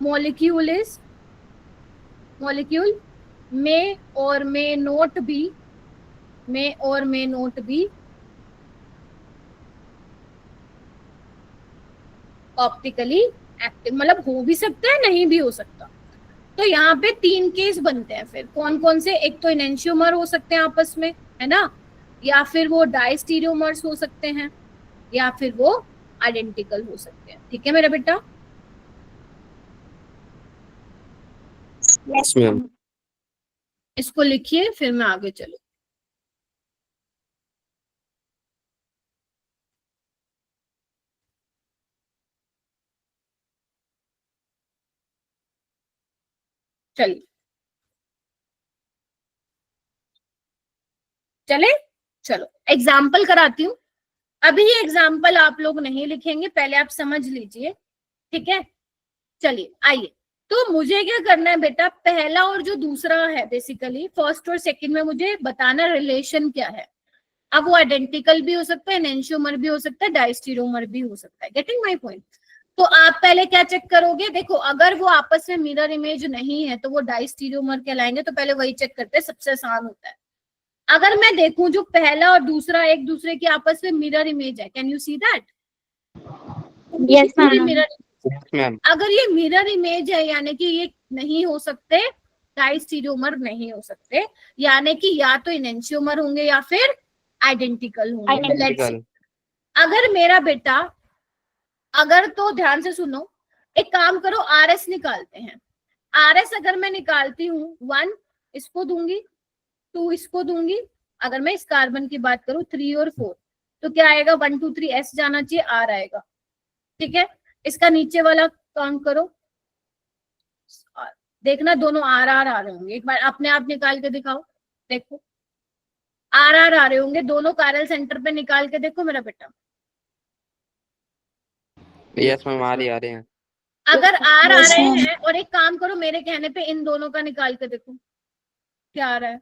molecule may or may not be optically active, मतलब हो भी सकता है, नहीं भी हो सकता। तो यहाँ पे 3 केस बनते हैं फिर, कौन कौन से? एक तो एनेंशियोमर हो सकते हैं आपस में, है ना, या फिर वो डाइस्टीरियोमर्स हो सकते हैं, या फिर वो आइडेंटिकल हो सकते हैं। ठीक है मेरा बेटा? Yes, ma'am. इसको लिखिए, फिर मैं आगे चलूं। चलिए चले, चलो एग्जाम्पल कराती हूँ। अभी ये एग्जाम्पल आप लोग नहीं लिखेंगे, पहले आप समझ लीजिए। ठीक है, चलिए आइए। तो मुझे क्या करना है बेटा, पहला और जो दूसरा है, बेसिकली फर्स्ट और सेकंड में मुझे बताना रिलेशन क्या है। अब वो आइडेंटिकल भी हो सकता है, एनेंशियोमर भी हो सकता है, डाइस्टीरियोमर भी हो सकता है। Getting my point? तो आप पहले क्या चेक करोगे, देखो अगर वो आपस में मिरर इमेज नहीं है तो वो डाइस्टीरियोमर कहलाएंगे, तो पहले वही चेक करते हैं, सबसे आसान होता है। अगर मैं देखूं जो पहला और दूसरा एक दूसरे के आपस में मिरर इमेज है, can you see that? Yes, ma'am. Mirror, Yes, ma'am. अगर ये मिरर इमेज है, यानी कि ये नहीं हो सकते डाइस्टीरियोमर, नहीं हो सकते, यानी कि या तो एनेंशियोमर होंगे या फिर आइडेंटिकल होंगे। Let's see. Identical. अगर मेरा बेटा, अगर तो ध्यान से सुनो, एक काम करो, RS निकालते हैं। RS अगर मैं निकालती हूँ, 1 इसको दूंगी, 2 इसको दूंगी, अगर मैं इस कार्बन की बात करूं 3 और 4, तो क्या आएगा, 1 2 3 S जाना चाहिए, R आएगा। ठीक है, इसका नीचे वाला काउंट करो, देखना दोनों R R आ रहे होंगे। एक बार अपने आप निकाल के दिखाओ, देखो R R आ रहे होंगे, दोनों कायरल सेंटर पे निकाल के देखो मेरा बेटा। Yes, ma'am. आ रहे हैं। अगर R आ रहे हैं, और एक काम करो, मेरे कहने पे इन दोनों का निकाल के देखो क्या आ रहा है।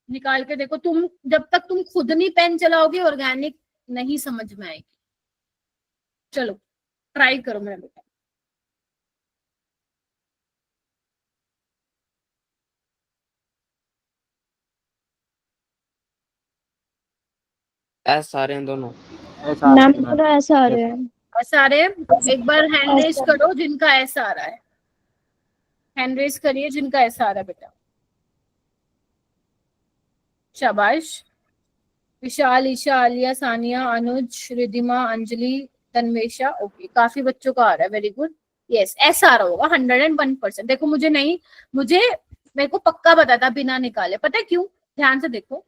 निकाल के देखो, तुम जब तक तुम खुद नहीं पेन चलाओगे ऑर्गेनिक नहीं समझ में आएगी। चलो ट्राई करो मेरा बेटा। S आ रहे हैं दोनों। मैम थोड़ा ऐसा आ रहा है। ऐसा आ रहे हैं, एक बार हैंड रेज करो जिनका ऐसा आ रहा है, हैंड रेज करिए जिनका ऐसा आ रहा है बेटा। शाबाश, विशाल, ईशा, आलिया, सानिया, अनुज, रिधिमा, अंजलि, तन्वेशा, ओके, काफी बच्चों का आ रहा है, वेरी गुड। यस एस आ रहा होगा 101%। देखो मेरे को पक्का पता था बिना निकाले, पता है क्यों? ध्यान से देखो,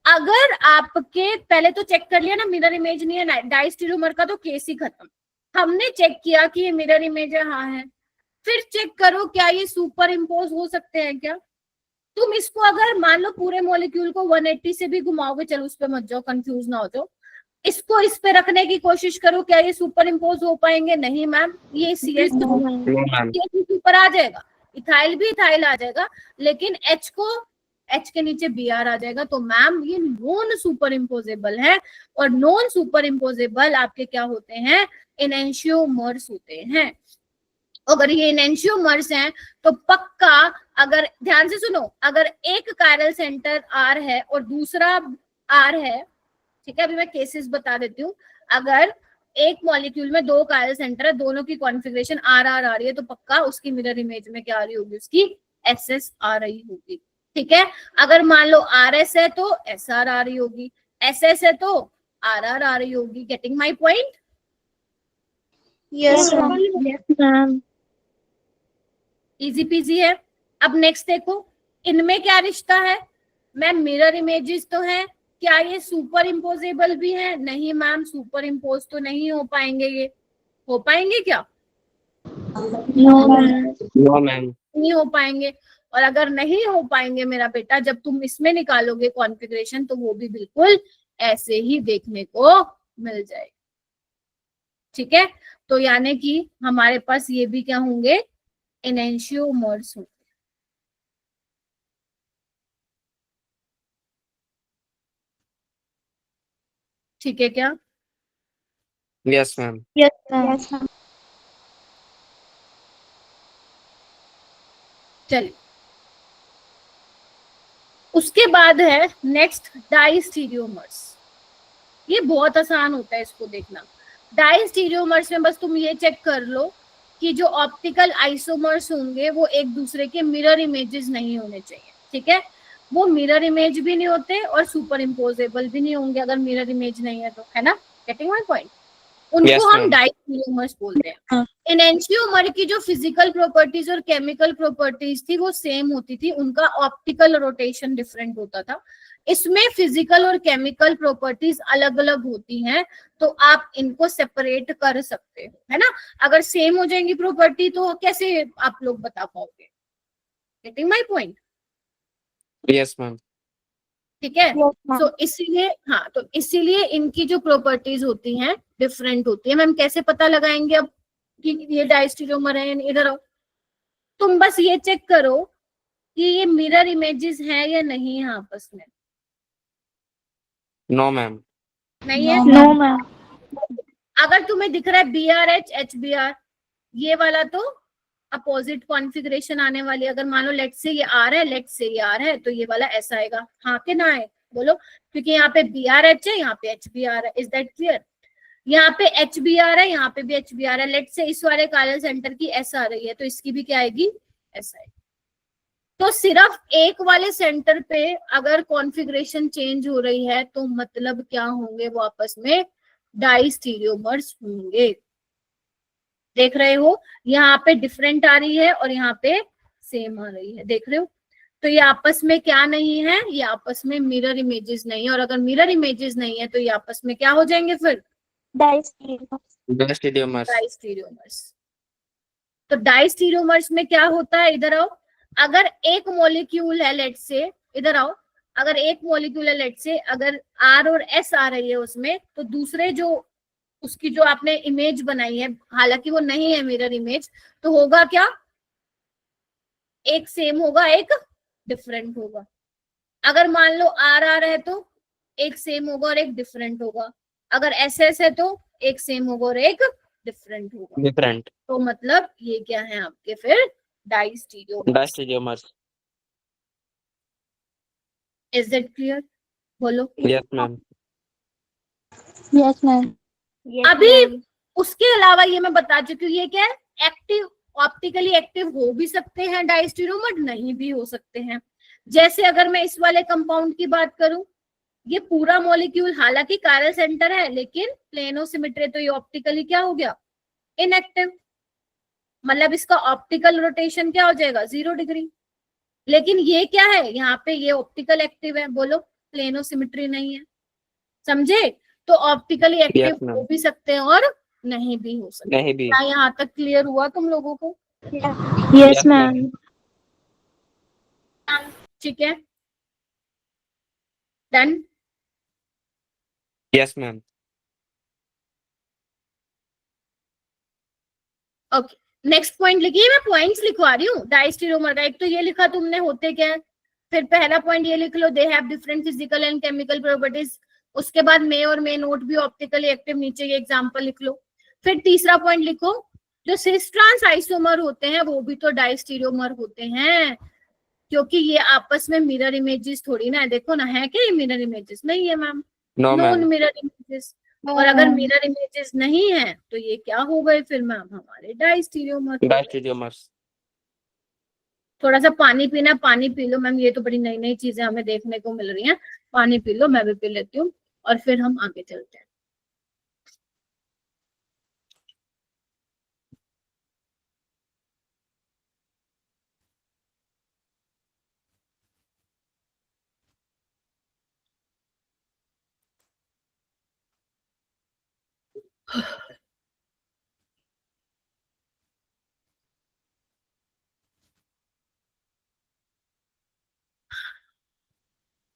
अगर आपके पहले तो चेक कर लिया ना मिरर इमेज नहीं है डायस्टेरियोमर का, तो केस ही खत्म। हमने चेक किया कि ये मिरर इमेज है, हाँ है। फिर चेक करो क्या ये सुपर इम्पोज हो सकते हैं क्या। तुम इसको अगर मान लो पूरे मॉलिक्यूल को 180 से भी घुमाओगे, चलो उस पर मत जाओ, कंफ्यूज ना हो जाओ, इसको इस पे रखने की कोशिश करो, क्या ये सुपर इम्पोज हो पाएंगे? नहीं मैम, ये सीएच नो मैम। ऊपर आ जाएगा, इथाइल भी इथाइल आ जाएगा, लेकिन एच के नीचे बी आर आ जाएगा। तो मैम ये नॉन सुपर इम्पोजेबल है, और नॉन सुपर इम्पोजेबल आपके क्या होते हैं? एनेंशियोमर्स होते हैं। अगर ये एनेंशियोमर्स हैं तो पक्का, अगर ध्यान से सुनो, अगर एक कायरल सेंटर आर है और दूसरा आर है, ठीक है, अभी मैं केसेस बता देती हूँ। अगर एक मॉलिक्यूल में 2 कायरल सेंटर है, दोनों की कॉन्फ़िगरेशन आर आर आ रही है, तो पक्का उसकी मिरर इमेज में क्या आ रही होगी? उसकी एस एस आ रही होगी। ठीक है, अगर मान लो आर एस है तो एस आर आ रही होगी, एस एस है तो आर आर आ रही होगी। Getting my point? Yes ma'am. Easy PG है। अब नेक्स्ट देखो, इनमें क्या रिश्ता है? मैम मिरर इमेजेस तो है, क्या ये सुपर इम्पोजेबल भी है? नहीं मैम, सुपर इम्पोज तो नहीं हो पाएंगे। ये हो पाएंगे क्या? No ma'am. नहीं हो पाएंगे। और अगर नहीं हो पाएंगे मेरा बेटा, जब तुम इसमें निकालोगे कॉन्फ़िगरेशन, तो वो भी बिल्कुल ऐसे ही देखने को मिल जाएगी। ठीक है, तो यानी कि हमारे पास ये भी क्या होंगे? एनेंशियोमर्स होंगे। ठीक है क्या? Yes ma'am. Yes ma'am. चलिए, उसके बाद है नेक्स्ट डाइस्टीरियोमर्स। ये बहुत आसान होता है इसको देखना। डाइस्टीरियोमर्स में बस तुम ये चेक कर लो कि जो ऑप्टिकल आइसोमर्स होंगे वो एक दूसरे के मिरर इमेजेस नहीं होने चाहिए। ठीक है, वो मिरर इमेज भी नहीं होते और सुपर इम्पोजेबल भी नहीं होंगे अगर मिरर इमेज नहीं है तो, है ना? Getting my point? उनको Yes, हम ma'am. डाइस्टीरियोमर्स बोलते हैं। एनेंशियोमर की जो फिजिकल प्रॉपर्टीज और केमिकल प्रॉपर्टीज थी वो सेम होती थी, उनका ऑप्टिकल रोटेशन डिफरेंट होता था। इसमें फिजिकल और केमिकल प्रॉपर्टीज अलग अलग होती हैं, तो आप इनको सेपरेट कर सकते हो, है ना? अगर सेम हो जाएंगी प्रॉपर्टी तो कैसे आप लोग बता पाओगे? Getting my point? Yes ma'am. ठीक है, तो इसीलिए, हाँ, तो इसीलिए इनकी जो प्रॉपर्टीज होती हैं डिफरेंट होती है। मैम कैसे पता लगाएंगे अब कि ये डायस्टीरियोमर है? इधर आओ, तुम बस ये चेक करो कि ये मिरर इमेजेस हैं या नहीं है आपस में। No ma'am. नहीं है? No ma'am. अगर तुम्हें दिख रहा है B R H H B R, ये वाला तो अपोजिट कॉन्फ़िगरेशन आने वाली। अगर मान लो लेट से ये आर है, लेट से ये आर है, तो ये वाला ऐसा आएगा। हाँ कि ना है? बोलो, क्योंकि यहाँ पे बी आर एच है, यहाँ पे एच बी आर है। Is that clear? यहाँ पे एच बी आर है, यहाँ पे भी एच बी आर है। लेट से इस वाले कायरल सेंटर की एस आ रही है, तो इसकी भी क्या आएगी? एस आएगी। तो सिर्फ एक वाले सेंटर पे अगर कॉन्फ़िगरेशन चेंज हो रही है तो मतलब क्या होंगे? वो आपस में डाइस्टीरियोमर्स होंगे। देख रहे हो, यहाँ पे डिफरेंट आ रही है और यहाँ पे सेम आ रही है, देख रहे हो? तो ये आपस में क्या नहीं है? ये आपस में मिरर इमेजेस नहीं है। और अगर मिरर इमेजेस नहीं है तो ये आपस में क्या हो जाएंगे फिर? डायस्टीरियोमर्स। डाइस्टीरियोमर्स। तो डाइस्टीरियोमर्स में क्या होता है? इधर आओ, अगर एक मॉलिक्यूल है लेट से, इधर आओ, अगर एक मॉलिक्यूल है लेट से, अगर आर और एस आ रही है उसमें, तो दूसरे जो उसकी जो आपने इमेज बनाई है, हालांकि वो नहीं है मिरर इमेज, तो होगा क्या? एक सेम होगा, एक डिफरेंट होगा। अगर मान लो आर आर है तो एक सेम होगा और एक डिफरेंट होगा। अगर एस एस है तो एक सेम होगा और एक डिफरेंट होगा। डिफरेंट। तो मतलब ये क्या है आपके फिर? Diastereomers. Diastereomers. Is that clear? बोलो। Yes ma'am. Yes ma'am. अभी उसके अलावा ये मैं बता चुकी हूँ, ये क्या है? एक्टिव, ऑप्टिकली एक्टिव हो भी सकते हैं डायस्टीरियोमर, नहीं भी हो सकते हैं। जैसे अगर मैं इस वाले कंपाउंड की बात करूं, ये पूरा मॉलिक्यूल हालांकि कायरल सेंटर है, लेकिन प्लेनो सिमेट्री, तो ये ऑप्टिकली क्या हो गया? इनएक्टिव। मतलब इसका ऑप्टिकल रोटेशन क्या हो जाएगा 0 डिग्री। लेकिन ये क्या है, यहाँ पे ये ऑप्टिकल एक्टिव है, बोलो प्लेनो सिमेट्री नहीं है, समझे। तो ऑप्टिकली एक्टिव Yes, ma'am. हो भी सकते हैं और नहीं भी हो सकते। नहीं भी। क्या यहाँ तक क्लियर हुआ तुम लोगों को? Yes, ma'am. ठीक है, done. Yes, ma'am. Okay, next point लिखिए, मैं पॉइंट्स लिखवा रही हूँ डाइस्टेरोमर का। एक तो ये लिखा तुमने होते क्या है, फिर पहला पॉइंट ये लिख लो they have different physical and chemical properties. उसके बाद मे और may not be optically active, नीचे ये एग्जांपल लिख लो। फिर तीसरा पॉइंट लिखो जो सिस ट्रांस आइसोमर होते हैं वो भी तो डाइस्टेरियोमर होते हैं, क्योंकि ये आपस में मिरर इमेजेस थोड़ी ना है। देखो ना, है क्या ये मिरर इमेजेस? नहीं है ma'am, No, non ma'am. Mirror images. और अगर मिरर इमेजेस नहीं है तो ये क्या हो गए फिर मैम, हमारे डाइस्टेरियोमर। Diastereomers. थोड़ा सा पानी पीना, पानी पी लो मैम, ये तो बड़ी नई नई चीजें हमें देखने को मिल रही हैं। पानी पी लो, मैं भी पी लेती हूँ और फिर हम आगे चलते हैं।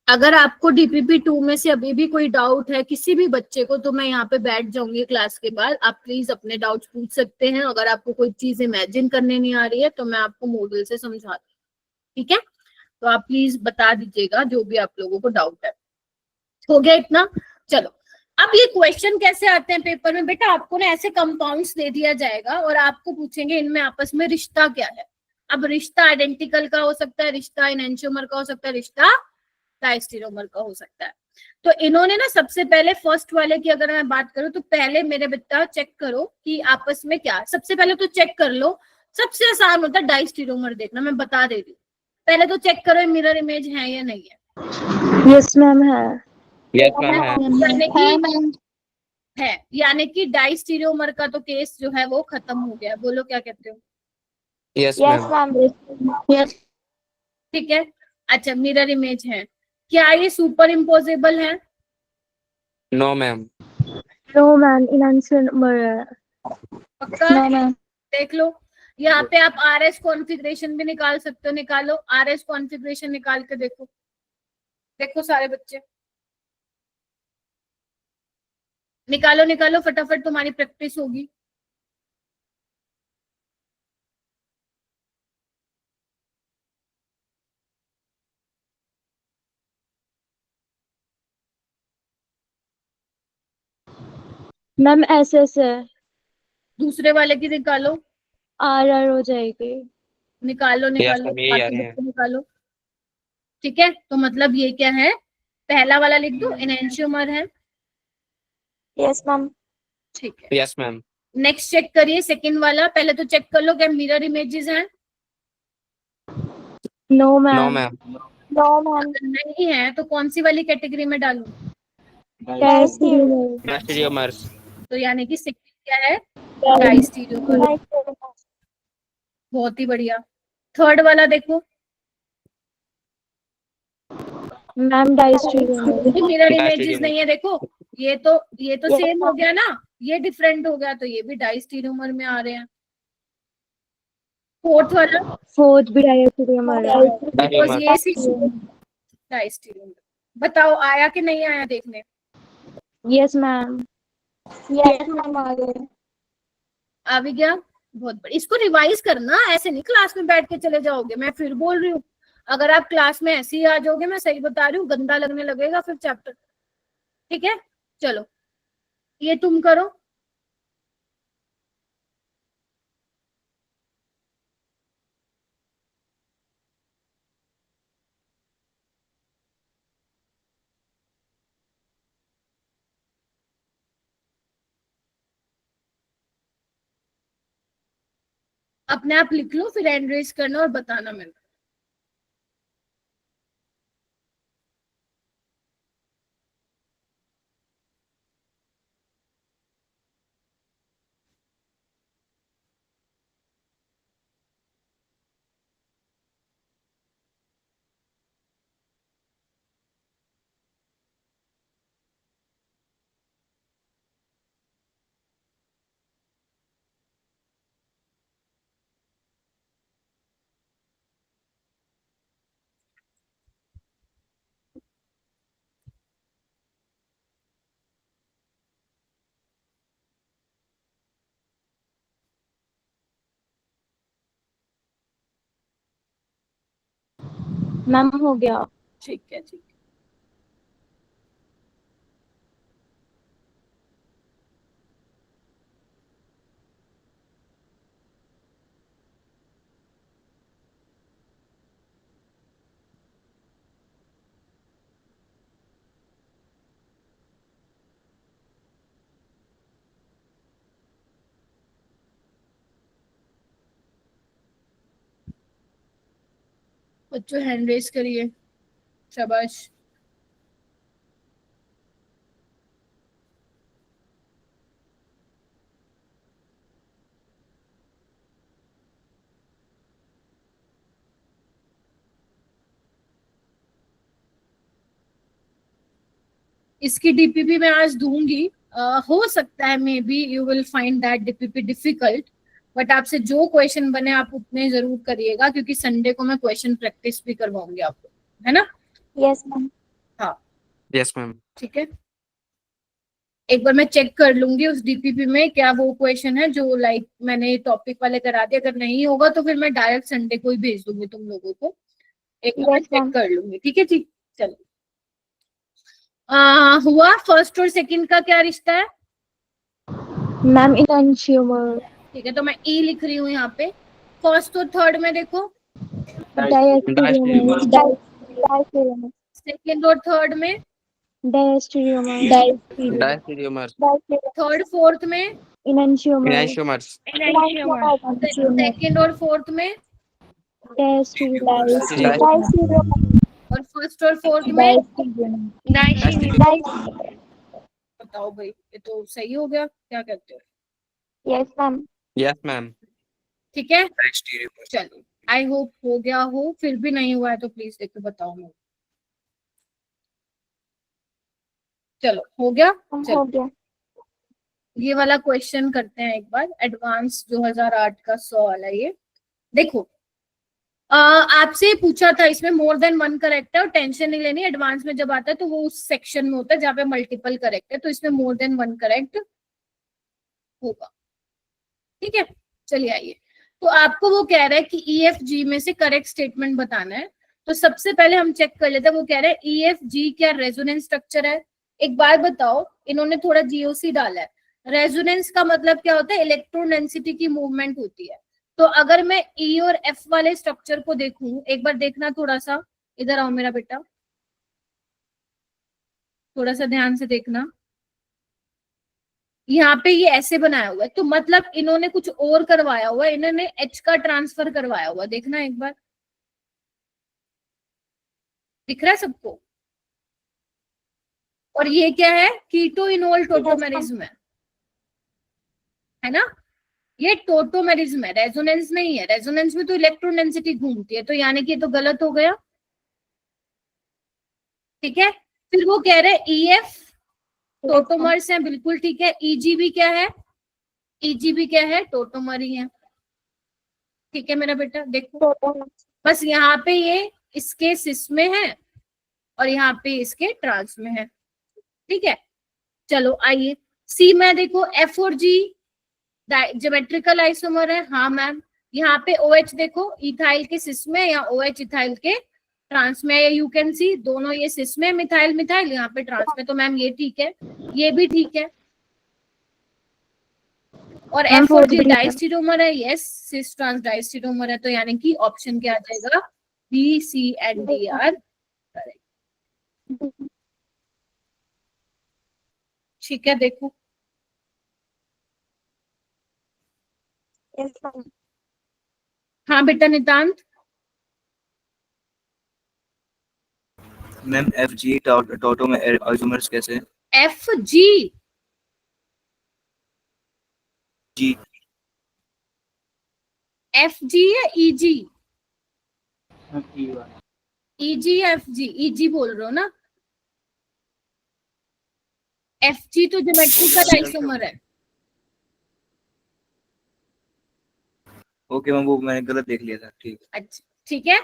अगर आपको डीपीपी 2 में से अभी भी कोई डाउट है किसी भी बच्चे को, तो मैं यहाँ पे बैठ जाऊंगी क्लास के बाद, आप प्लीज अपने डाउट्स पूछ सकते हैं। अगर आपको कोई चीज इमेजिन करने नहीं आ रही है तो मैं आपको मॉडल से समझा दूँ, ठीक है। तो आप प्लीज बता दीजिएगा जो भी आप लोगों को डाउट है। हो गया इतना? चलो, अब ये क्वेश्चन कैसे आते हैं पेपर में बेटा, आपको ना ऐसे कंपाउंड्स दे दिया जाएगा और आपको पूछेंगे इनमें आपस में रिश्ता क्या है। अब रिश्ता आइडेंटिकल का हो सकता है, रिश्ता एनेंटियोमर का हो सकता है, रिश्ता डायस्टेरोमर का हो सकता है। तो इन्होंने ना सबसे पहले फर्स्ट वाले की अगर मैं बात करूं तो पहले मेरे बेटा चेक करो कि आपस में क्या, सबसे पहले तो चेक कर लो। सबसे आसान होता है डायस्टेरोमर देखना, मैं बता दे रही हूँ। पहले तो चेक करो मिरर इमेज है या नहीं है। Yes, ma'am. है। Yes, ma'am. है. यानी है कि मैम। है, यानी कि डाइस्टेरियोमर का तो केस जो है वो खत्म हो गया। बोलो क्या कहते हो? Yes, Yes, ma'am. ma'am. Yes. ठीक है। अच्छा, मिरर इमेज है, क्या ये सुपर इम्पोजेबल है? No, ma'am. No, ma'am. Enantiomer. पक्का? No, ma'am. देख लो, यहाँ पे आप आर एस कॉन्फ़िगरेशन भी निकाल सकते हो, निकालो आर एस कॉन्फ़िगरेशन निकाल के देखो। देखो सारे बच्चे निकालो निकालो फटाफट, तुम्हारी प्रैक्टिस होगी। मैम SS है। दूसरे वाले की निकालो, RR हो जाएगी। निकालो Yes, निकालो, ma'am. यही आ बाकी रहे हैं. बच्चे निकालो। ठीक है, तो मतलब ये क्या है, पहला वाला लिख दो एनेंशियोमर है। Yes, ma'am. ठीक है, Yes, ma'am. नेक्स्ट चेक करिए सेकंड वाला। पहले तो चेक कर लो क्या मिरर इमेजेस हैं। No, No, ma'am. ma'am. No, ma'am. अगर नहीं है तो कौन सी वाली कैटेगरी में डालूं? Diastereomer. Diastereomers. तो यानी कि सेकंड क्या है, डाइस्टेरियोमर। बहुत ही बढ़िया। थर्ड वाला देखो, मैम diastereomer. ये मिरर इमेजेस Diastereomers. नहीं है। देखो ये तो Yes, सेम हो ma'am. गया ना, ये डिफरेंट हो गया, तो ये भी डाइस्टेरियोमर में आ रहे हैं। फोर्थ वाला, Fourth भी diastereomer है। Because Diastereomers. ये डाइस्टेरियोमर। बताओ आया कि नहीं आया देखने? Yes, ma'am. Yes, ma'am. आ गए। आ भी गया, बहुत बढ़िया। इसको रिवाइज करना, ऐसे नहीं क्लास में बैठ के चले जाओगे। मैं फिर बोल रही हूँ, अगर आप क्लास में ऐसे ही आ जाओगे, मैं सही बता रही हूँ, गंदा लगने लगेगा फिर चैप्टर। ठीक है, चलो ये तुम करो। अपने आप लिख लो, फिर हैंड रेज करना और बताना मेरे को। मैम हो गया। ठीक है ठीक है। बच्चों हैंड रेस करिए, शाबाश। इसकी डीपीपी मैं आज दूंगी। हो सकता है may be you will find that DPP difficult, but आपसे जो क्वेश्चन बने आप उतने जरूर करिएगा, क्योंकि संडे को मैं क्वेश्चन प्रैक्टिस भी करवाऊंगी आपको, है ना? Yes ma'am. हाँ Yes, ma'am. ठीक है। एक बार मैं चेक कर लूंगी उस डीपीपी में क्या वो क्वेश्चन है जो लाइक मैंने टॉपिक वाले करा दिया। अगर नहीं होगा तो फिर मैं डायरेक्ट संडे को ही भेज दूंगी तुम लोगों को। एक बार Yes, चेक ma'am. कर लूंगी, ठीक है जी। चलो हुआ फर्स्ट और सेकंड का क्या रिश्ता है? मैम इनएंशियोमर। ठीक है, तो मैं ई लिख रही हूँ यहाँ पे। फर्स्ट और थर्ड में देखो, डायस्टेरियोमर। डायस्टेरियोमर। सेकंड और थर्ड में, डायस्टेरियोमर। Diastereomers. थर्ड फोर्थ में, इनएंशियोमर। Enantiomers. सेकंड और फोर्थ में, और फर्स्ट और फोर्थ में। बताओ भाई, ये तो सही हो गया, क्या कहते हो? Yes ma'am. Yes, ma'am. ठीक है चलो, आई होप हो गया हो। फिर भी नहीं हुआ है तो प्लीज देखो बताओ मुझे। चलो हो गया। हो चलो गया। ये वाला क्वेश्चन करते हैं एक बार, एडवांस 2008 का 100 वाला। ये देखो आपसे पूछा था, इसमें मोर देन वन करेक्ट है और टेंशन नहीं लेनी। एडवांस में जब आता है तो वो उस सेक्शन में होता है जहाँ पे मल्टीपल करेक्ट है, तो इसमें मोर देन वन करेक्ट होगा। ठीक है चलिए आइए। तो आपको वो कह रहा है कि EFG में से करेक्ट स्टेटमेंट बताना है। तो सबसे पहले हम चेक कर लेते हैं। वो कह रहे हैं EFG क्या रेजोनेंस स्ट्रक्चर है? एक बार बताओ, इन्होंने थोड़ा GOC डाला है। रेजोनेंस का मतलब क्या होता है? इलेक्ट्रॉन डेंसिटी की मूवमेंट होती है। तो अगर मैं E और F वाले स्ट्रक्चर को देखूं, एक बार देखना थोड़ा सा, इधर आओ मेरा बेटा, थोड़ा सा ध्यान से देखना। यहाँ पे ये ऐसे बनाया हुआ है, तो मतलब इन्होंने कुछ और करवाया हुआ है, इन्होंने H का ट्रांसफर करवाया हुआ। देखना एक बार, दिख रहा है सबको? और ये क्या है? कीटो इनोल टोटोमेरिज्म है ना? ये टोटोमेरिज्म है, रेजोनेंस नहीं है। रेजोनेंस में तो इलेक्ट्रॉन डेंसिटी घूमती है, तो यानी कि ये तो गलत हो गया। ठीक है, फिर वो कह रहे हैं EF टोटोमर्स है, बिल्कुल ठीक है। EGB क्या है? EGB क्या है? टोटोमर ही है। ठीक है मेरा बेटा, देखो बस यहाँ पे ये इसके सिस में है और यहाँ पे इसके ट्रांस में है। ठीक है चलो आइए सी में देखो, F और G ज्योमेट्रिकल आइसोमर है। हाँ मैम। यहाँ पे OH देखो, इथाइल के सिस में, या OH इथाइल के ट्रांस में। यू कैन सी दोनों ये सिस में, मिथाइल मिथाइल यहाँ पे ट्रांस में। तो मैम ये ठीक है, ये भी ठीक है। और F और G डाइस्टेरोमर है। यस, सिस ट्रांस डाइस्टेरोमर है, तो यानी कि ऑप्शन क्या आ जाएगा? B, C and D are correct. ठीक है देखो, हाँ बेटा नितांत। मैम FG टोटो में आइसोमर्स कैसे? FG जी FG या EG? EG या FG? EG बोल रहे हो ना? FG तो ज्योमेट्रिकल आइसोमर है। ओके मैम, वो मैंने गलत देख लिया था। ठीक है। अच्छा ठीक है,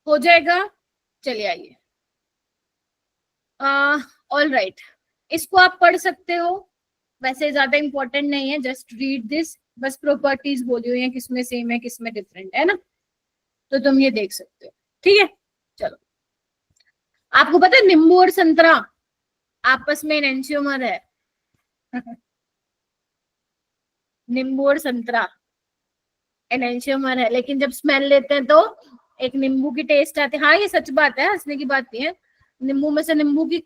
हो जाएगा। चलिए आइए। ऑल राइट, इसको आप पढ़ सकते हो, वैसे ज्यादा इंपॉर्टेंट नहीं है, जस्ट रीड दिस। बस प्रॉपर्टीज बोली हुई है, किसमें सेम है किसमें डिफरेंट है ना, तो तुम ये देख सकते हो। ठीक है चलो, आपको पता है नींबू और संतरा आपस में एनेंशियोमर है। नींबू और संतरा एनेंशियोमर है, लेकिन जब स्मेल लेते हैं तो एक नींबू की टेस्ट आती है। हाँ ये सच बात है, हंसने की बात नहीं है। नींबू में से नींबू की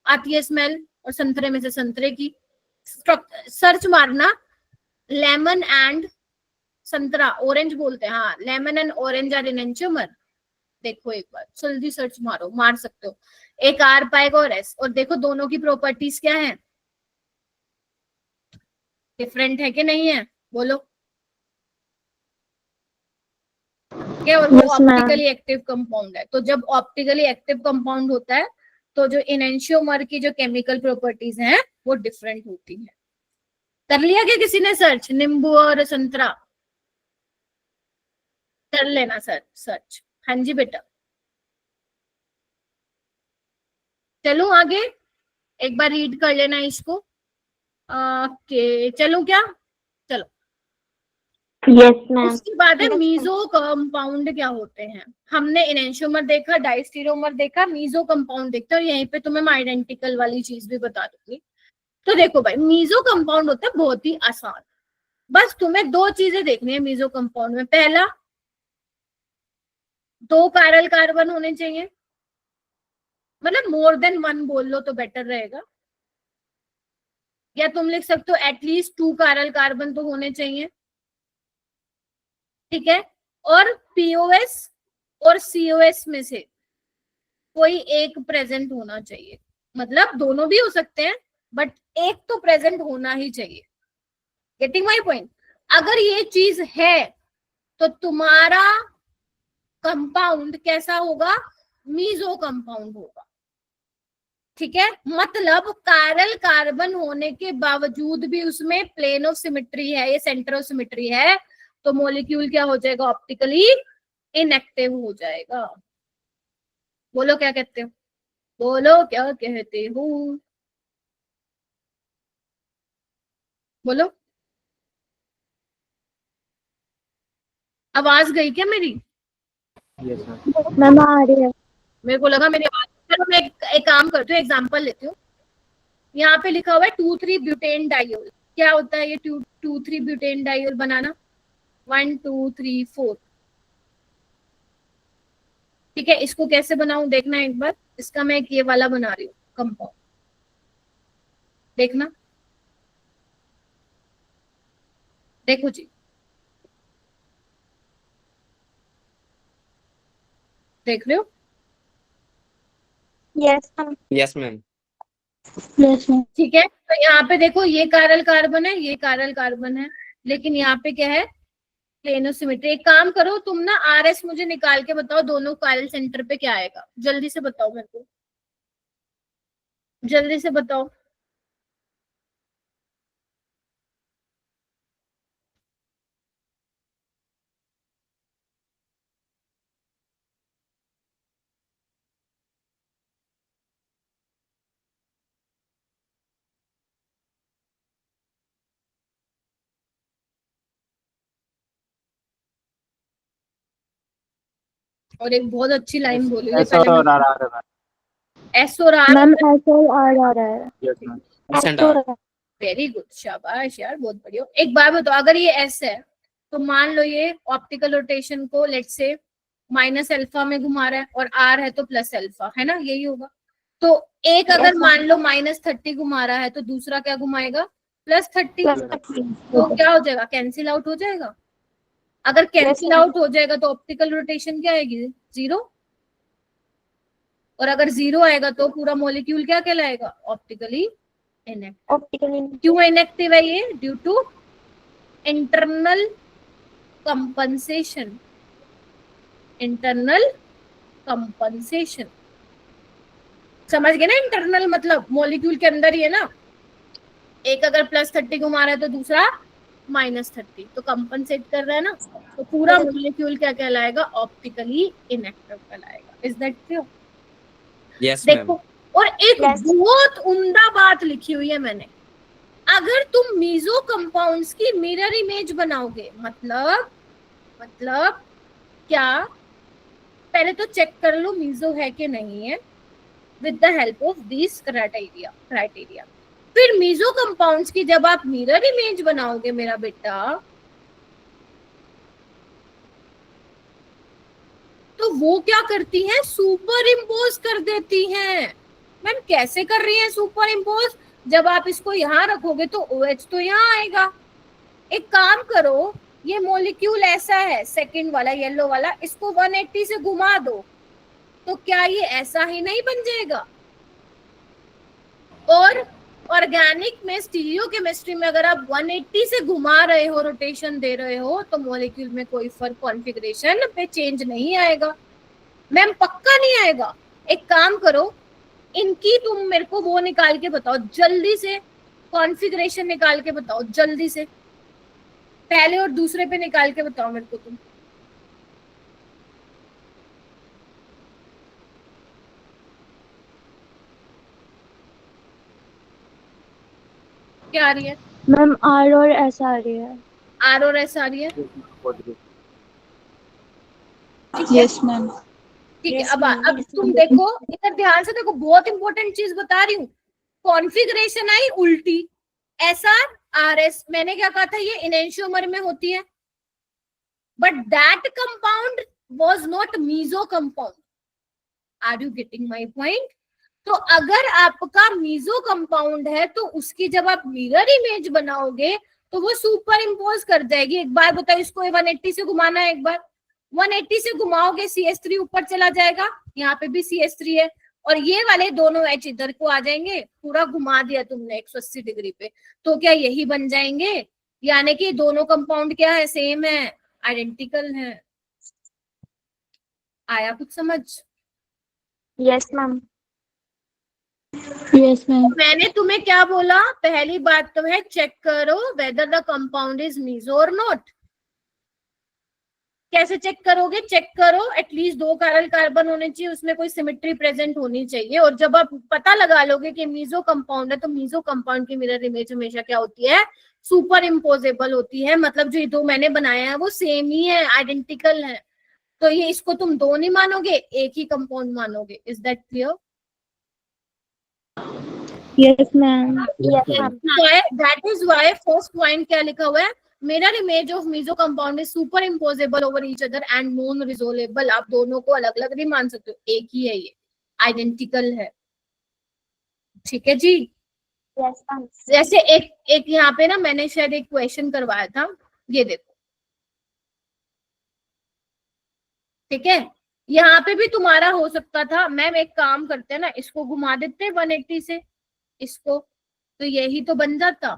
आती है स्मेल और संतरे में से संतरे की। सर्च मारना लेमन एंड संतरा, ऑरेंज बोलते हैं, हाँ lemon and orange are enantiomer. देखो एक बार जल्दी सर्च मारो, मार सकते हो, एक आर पाएगा और एस, और देखो दोनों की प्रॉपर्टीज क्या है, डिफरेंट है कि नहीं है, बोलो क्या। और वो Yes, ma'am. Optically active compound है, तो जब ऑप्टिकली एक्टिव कंपाउंड होता है तो जो एनेंशियोमर की जो केमिकल प्रॉपर्टीज हैं वो डिफरेंट होती है। कर लिया क्या किसी ने सर्च नींबू और संतरा? कर लेना सर सर्च। हाँ जी बेटा, चलूं आगे, एक बार रीड कर लेना इसको। ओके चलूं क्या? चलो, Yes, ma'am. उसके बाद है Yes, मीजो कंपाउंड क्या होते हैं। हमने एनेंशियोमर देखा, डाइस्टीरियोमर देखा, मीजो कंपाउंड देखते हैं, और यहीं पे तुम्हें आइडेंटिकल वाली चीज भी बता दूंगी। तो देखो भाई, मीजो कंपाउंड होता है बहुत ही आसान, बस तुम्हें दो चीजें देखनी है मीजो कंपाउंड में। पहला, दो कायरल कार्बन होने चाहिए, मतलब मोर देन वन बोल लो तो बेटर रहेगा, या तुम लिख सकते हो एटलीस्ट 2 कायरल कार्बन तो होने चाहिए, ठीक है। और पीओएस और सीओएस में से कोई एक प्रेजेंट होना चाहिए, मतलब दोनों भी हो सकते हैं बट एक तो प्रेजेंट होना ही चाहिए। Getting my point? अगर ये चीज है तो तुम्हारा कंपाउंड कैसा होगा? मीजो कंपाउंड होगा, ठीक है। मतलब कायरल कार्बन होने के बावजूद भी उसमें प्लेन ऑफ सिमेट्री है, ये सेंटर ऑफ सिमेट्री है, तो मॉलिक्यूल क्या हो जाएगा? ऑप्टिकली इनएक्टिव हो जाएगा। बोलो क्या कहते हो, बोलो क्या कहते हो, बोलो। आवाज गई क्या मेरी? Yes ma'am. मैम आ रही है। मेरे को लगा मेरी आवाज। चलो मैं एक काम करती हूँ, एग्जांपल लेती हूँ। यहाँ पे लिखा हुआ है 2,3 ब्यूटेन डाइयोल। क्या होता है ये 2,3 ब्यूटेन डाइयोल बनाना? 1 2 3 4, ठीक है। इसको कैसे बनाऊं देखना एक बार। इसका मैं एक ये वाला बना रही हूँ कंपाउंड, देखना, देखो जी, देख रहे हो? Yes, ma'am. Yes, ma'am. Yes, ma'am. ठीक है, तो यहाँ पे देखो ये कायरल कार्बन है, ये कायरल कार्बन है, लेकिन यहाँ पे क्या है? Plane of symmetry. एक काम करो तुम ना, आरएस मुझे निकाल के बताओ दोनों कायरल सेंटर पे क्या आएगा, जल्दी से बताओ मेरे को, जल्दी से बताओ। और एक बहुत अच्छी लाइन बोली है, एस और आर आ रहा है। एस और आर। मैम ऐसे आर आ रहा है। Yes ma'am. Yes and ऐसे हो R. रहा है। वेरी गुड, शाबाश यार, बहुत बढ़िया। एक बार बताओ, अगर ये एस है तो मान लो ये ऑप्टिकल रोटेशन को लेट्स से माइनस अल्फा में घुमा रहा है, और आर है तो प्लस अल्फा, है ना, यही होगा। तो एक अगर मान लो -30 घुमा रहा है तो दूसरा क्या घुमाएगा? +30। तो क्या हो जाएगा? कैंसिल आउट हो जाएगा। अगर कैंसिल आउट हो जाएगा तो ऑप्टिकल रोटेशन क्या आएगी? 0। और अगर 0 आएगा तो पूरा मॉलिक्यूल क्या कहलाएगा? Optically inactive. ऑप्टिकली क्यों इनएक्टिव है ये? Due to internal compensation. Internal compensation, समझ गए ना? इंटरनल मतलब मॉलिक्यूल के अंदर ही है ना, एक अगर +30 घुमा रहा है तो दूसरा -30, तो कंपनसेट कर रहा है ना, तो पूरा मॉलिक्यूल क्या कहलाएगा? ऑप्टिकली इनएक्टिव कहलाएगा। Is that clear? Yes, ma'am. देखो, और एक बहुत उम्दा बात लिखी हुई है मैंने, अगर तुम मीजो कंपाउंड्स की मिरर इमेज बनाओगे, मतलब क्या? पहले तो चेक कर लो मीजो है कि नहीं है with the help of this criteria. फिर मीजो कंपाउंड्स की जब आप मिरर इमेज बनाओगे मेरा बेटा, तो वो क्या करती हैं, सुपर इम्पोज कर देती हैं। मैम कैसे कर रही हैं सुपर इम्पोज? जब आप इसको यहाँ रखोगे तो OH तो यहाँ आएगा। एक काम करो, ये मॉलिक्यूल ऐसा है, सेकंड वाला येलो वाला, इसको 180 से घुमा दो, तो क्या ये ऐसा ही नहीं बन जाएगा? और ऑर्गेनिक में, स्टीरियो केमिस्ट्री में अगर आप 180 से घुमा रहे हो, रोटेशन दे रहे हो, तो मॉलिक्यूल में कोई फर्क कॉन्फ़िगरेशन पे चेंज नहीं आएगा। मैम पक्का नहीं आएगा। एक काम करो, इनकी तुम मेरे को वो निकाल के बताओ जल्दी से, कॉन्फ़िगरेशन निकाल के बताओ जल्दी से, पहले और दूसरे पे निकाल के बताओ मेरे को तुम। क्या आ रही है? मैम R और S आ रही है। R और S आ रही है। Yes ma'am. ठीक है, अब तुम देखो, इधर ध्यान से देखो, बहुत इंपॉर्टेंट चीज बता रही हूँ। कॉन्फ़िगरेशन आई उल्टी, SR RS, मैंने क्या कहा था, ये इनेंशियोमर में होती है, but that compound was not meso compound. Are you getting my point? तो अगर आपका मीजो कंपाउंड है तो उसकी जब आप मिरर इमेज बनाओगे तो वो सुपर इम्पोज कर जाएगी। एक बार बताओ, इसको 180 से घुमाना है, एक बार 180 से घुमाओगे CH3 ऊपर चला जाएगा, यहाँ पे भी CH3 है, और ये वाले दोनों H इधर को आ जाएंगे। पूरा घुमा दिया तुमने 180 डिग्री पे, तो क्या यही बन जाएंगे? यानी कि दोनों कंपाउंड क्या है, सेम है, आइडेंटिकल है। आया कुछ समझ? Yes ma'am. Yes ma'am. मैंने तुम्हें क्या बोला? पहली बात तो है चेक करो whether the compound is meso or not. कैसे चेक करोगे? चेक करो एटलीस्ट 2 कायरल कार्बन होने चाहिए, उसमें कोई सिमेट्री प्रेजेंट होनी चाहिए। और जब आप पता लगा लोगे कि मीजो कंपाउंड है, तो मीजो कंपाउंड की मिरर इमेज हमेशा क्या होती है, सुपर इम्पोजेबल होती है। मतलब जो ये 2 मैंने बनाया है वो सेम ही है, आइडेंटिकल है। तो ये इसको तुम 2 नहीं मानोगे, एक ही कंपाउंड मानोगे। Is that clear? Yes ma'am. That is why first point क्या लिखा हुआ है, mirror image of meso compound is superimposable over each other and non-resolvable। आप दोनों को अलग अलग नहीं मान सकते, एक ही है, ये आइडेंटिकल है। ठीक है जी। Yes ma'am. जैसे एक यहाँ पे ना मैंने शायद एक क्वेश्चन करवाया था, ये देखो, ठीक है, यहाँ पे भी तुम्हारा हो सकता था। मैम एक काम करते हैं ना, इसको घुमा देते हैं 180 से इसको, तो यही तो बन जाता।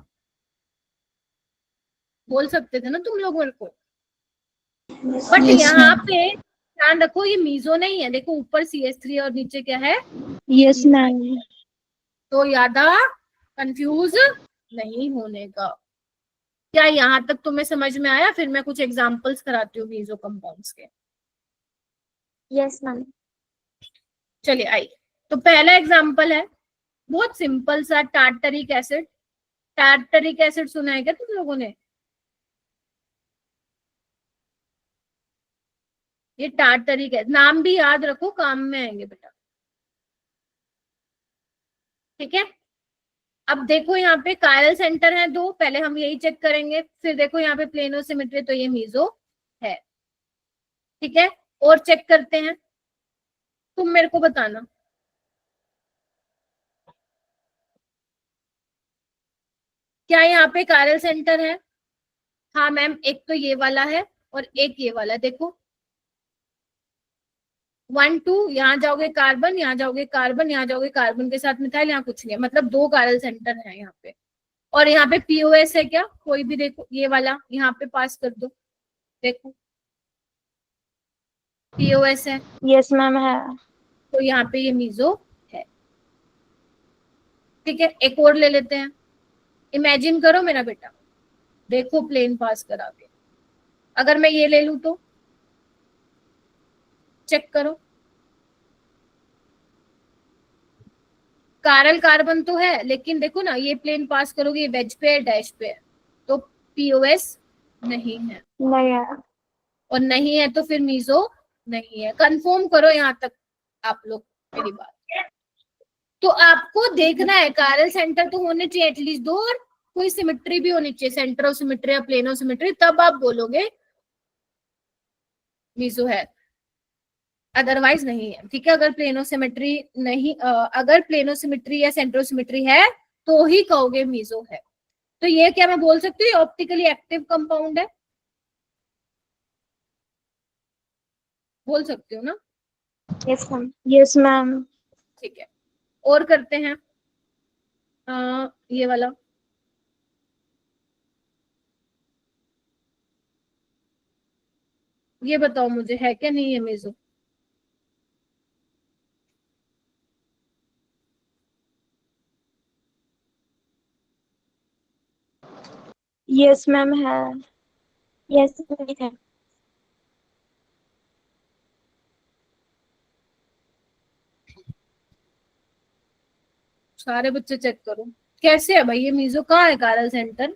बोल सकते थे ना तुम लोग मेरे को। बट यहाँ पे ध्यान रखो, ये मीजो नहीं है, देखो ऊपर CH3 और नीचे क्या है। Yes ma'am. तो यादा कंफ्यूज नहीं होने का। क्या यहाँ तक तुम्हें समझ में आया? फिर मैं कुछ एग्जांपल्स कराती हूँ मीजो कंपाउंड्स के। Yes ma'am. चलिए आई, तो पहला एग्जांपल है बहुत सिंपल सा, टार्टरिक एसिड। टार्टरिक एसिड सुना है क्या तुम लोगों ने? ये टार्टरिक है, नाम भी याद रखो, काम में आएंगे बेटा। ठीक है, अब देखो यहाँ पे कायरल सेंटर है 2, पहले हम यही चेक करेंगे। फिर देखो यहाँ पे प्लेनो सिमेट्री, तो ये मीजो है। ठीक है, और चेक करते हैं, तुम मेरे को बताना। क्या यहाँ पे कायरल सेंटर है? हाँ मैम, एक तो ये वाला है और एक ये वाला। देखो 1 2, यहाँ जाओगे कार्बन, यहाँ जाओगे कार्बन, यहाँ जाओगे कार्बन के साथ मिथाइल, यहाँ कुछ नहीं है, मतलब 2 कायरल सेंटर है यहाँ पे। और यहाँ पे POS है क्या? कोई भी देखो, ये वाला यहाँ पे पास कर दो, देखो POS है। यस मैम है। तो यहाँ पे ये मीजो है। ठीक है, एक और ले लेते हैं। इमेजिन करो मेरा बेटा, देखो प्लेन पास करा के, अगर मैं ये ले लूं तो चेक करो, कायरल कार्बन तो है, लेकिन देखो ना, ये प्लेन पास करोगे, ये वेज पे है, डैश पे है, तो POS नहीं है। नहीं है। और नहीं है तो फिर मीजो नहीं है। कंफर्म करो यहाँ तक आप लोग मेरी बात। तो आपको देखना है कायरल सेंटर तो होने चाहिए एटलीस्ट दो, और कोई सिमेट्री भी होनी चाहिए, सेंटर ऑफ सिमेट्री या प्लेन ऑफ सिमेट्री, तब आप बोलोगे मीजो है, अदरवाइज नहीं है। ठीक है, अगर प्लेन ऑफ सिमेट्री नहीं, अगर प्लेन ऑफ सिमेट्री या सेंटर ऑफ सिमेट्री है तो ही कहोगे मीजो है। तो ये क्या मैं बोल सकती हूँ ऑप्टिकली एक्टिव कंपाउंड है, बोल सकती हूँ ना? Yes ma'am. Yes ma'am. ठीक है, और करते हैं ये वाला। ये बताओ मुझे है क्या नहीं है मीजो? यस मैम है। यस है। सारे बच्चे चेक करो कैसे है भाई ये मीजो, कहाँ है कायरल सेंटर?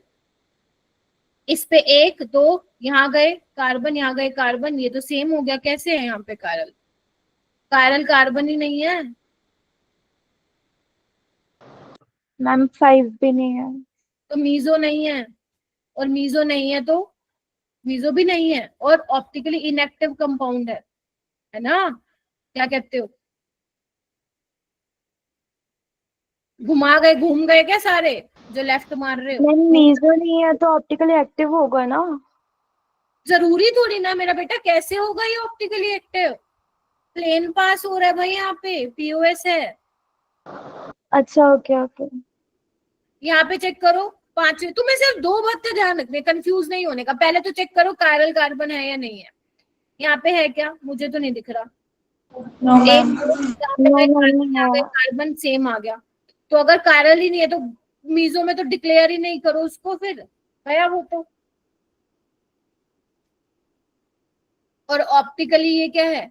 इस पे एक दो, यहाँ गए कार्बन, यहाँ गए कार्बन, ये तो सेम हो गया। कैसे है यहाँ पे कायरल? कायरल कार्बन ही नहीं है मैम 5 भी नहीं है। तो मीजो नहीं है, और मीजो नहीं है तो मीजो भी नहीं है, और ऑप्टिकली इनएक्टिव कंपाउंड है ना? क्या कहते हो? घूम गए क्या सारे जो लेफ्ट मार रहे हो? मैम मीजो नहीं है तो ऑप्टिकली एक्टिव होगा ना? जरूरी थोड़ी ना मेरा बेटा, कैसे होगा ये ऑप्टिकली एक्टिव? प्लेन पास हो रहा है भाई, यहाँ पे पीओएस है। अच्छा ओके ओके। यहाँ पे चेक करो पांचवें, तुम्हें सिर्फ दो बात का ध्यान रखने, कंफ्यूज नहीं होने का। पहले तो चेक करो कायरल कार्बन है या नहीं है। यहाँ पे है क्या? मुझे तो नहीं दिख रहा। कार्बन सेम आ गया, तो अगर कायरल ही नहीं है तो मीजो में तो डिक्लेयर ही नहीं करो उसको, फिर गया वो तो। और ऑप्टिकली ये क्या है?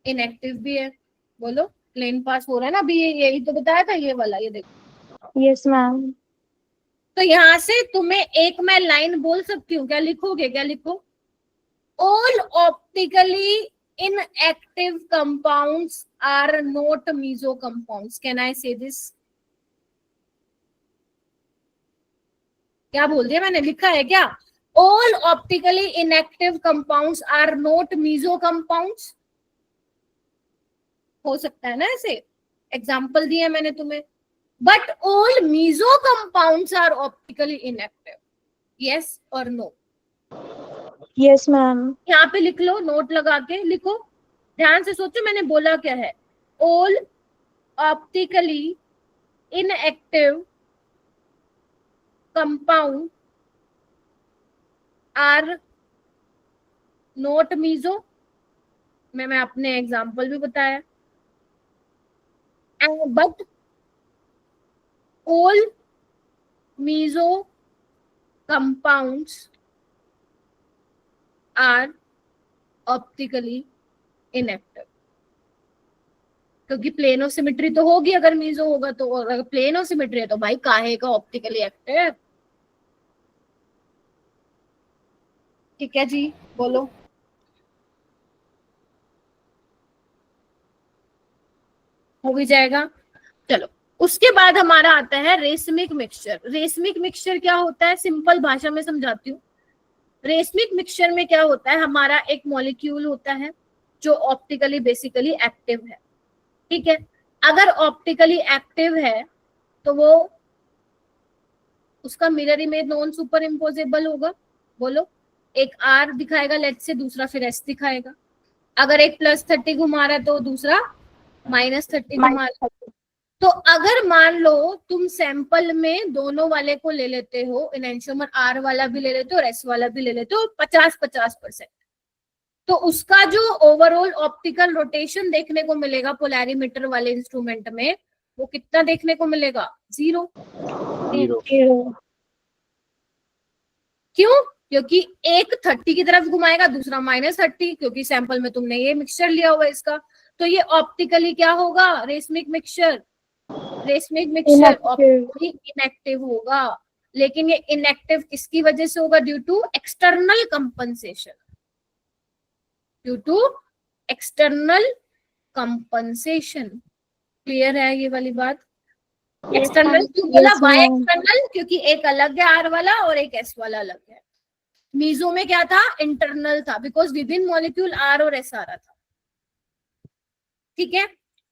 इनएक्टिव भी है। बोलो, प्लेन पास हो रहा है ना अभी, यही तो बताया था ये वाला, ये देखो। Yes ma'am. तो यहाँ से तुम्हें एक मैं लाइन बोल सकती हूँ, क्या लिखोगे? क्या लिखो? All optically inactive compounds are not meso compounds. Can I say this? क्या बोल दिया मैंने? लिखा है क्या? All optically inactive compounds are not meso compounds. हो सकता है ना ऐसे, एग्जाम्पल दिया मैंने तुम्हें। But all meso compounds are optically inactive. Yes or no? Yes ma'am. यहाँ पे लिख लो, नोट लगा के लिखो, ध्यान से सोचो मैंने बोला क्या है। All optically inactive compound are not meso. मैं अपने एग्जांपल भी बताया। But all meso compounds are optically inactive, क्योंकि प्लेन ऑफ सिमेट्री तो होगी अगर मीजो होगा तो, और अगर प्लेन ऑफ सिमेट्री है तो भाई काहे का ऑप्टिकली एक्टिव। ठीक है जी, बोलो। हो भी जाएगा। चलो, उसके बाद हमारा आता है रेसमिक मिक्सचर। रेसमिक मिक्सचर क्या होता है? सिंपल भाषा में समझाती हूँ। रेसमिक मिक्सचर में क्या होता है? हमारा एक मॉलिक्यूल होता है जो ऑप्टिकली बेसिकली एक्टिव है। ठीक है, अगर ऑप्टिकली एक्टिव है तो वो उसका mirror image non super imposable होगा। बोलो, एक R दिखाएगा लेट से, दूसरा फिर S दिखाएगा। अगर एक +30 घुमा रहा है तो दूसरा -30 घुमा रहा है। तो अगर मान लो तुम सैंपल में दोनों वाले को ले लेते हो, एनेंशियोमर R वाला भी ले लेते हो और S वाला भी ले लेते हो, 50-50%, तो उसका जो ओवरऑल ऑप्टिकल रोटेशन देखने को मिलेगा पोलैरीमीटर वाले इंस्ट्रूमेंट में, वो कितना देखने को मिलेगा? 0। क्यों? क्योंकि एक 30 की तरफ घुमाएगा, दूसरा -30, क्योंकि सैंपल में तुमने ये मिक्सचर लिया हुआ है इसका। तो ये ऑप्टिकली क्या होगा? Racemic mixture. Racemic mixture optically inactive होगा। लेकिन ये इनएक्टिव किसकी वजह से होगा? Due to external compensation, due to external compensation. Clear है ये वाली बात? एक्सटर्नल क्यों बोला? Why external? क्योंकि एक अलग है आर वाला और एक एस वाला अलग है। मीजो में क्या था? इंटरनल था, because within molecule R और एस आ रहा था। ठीक है,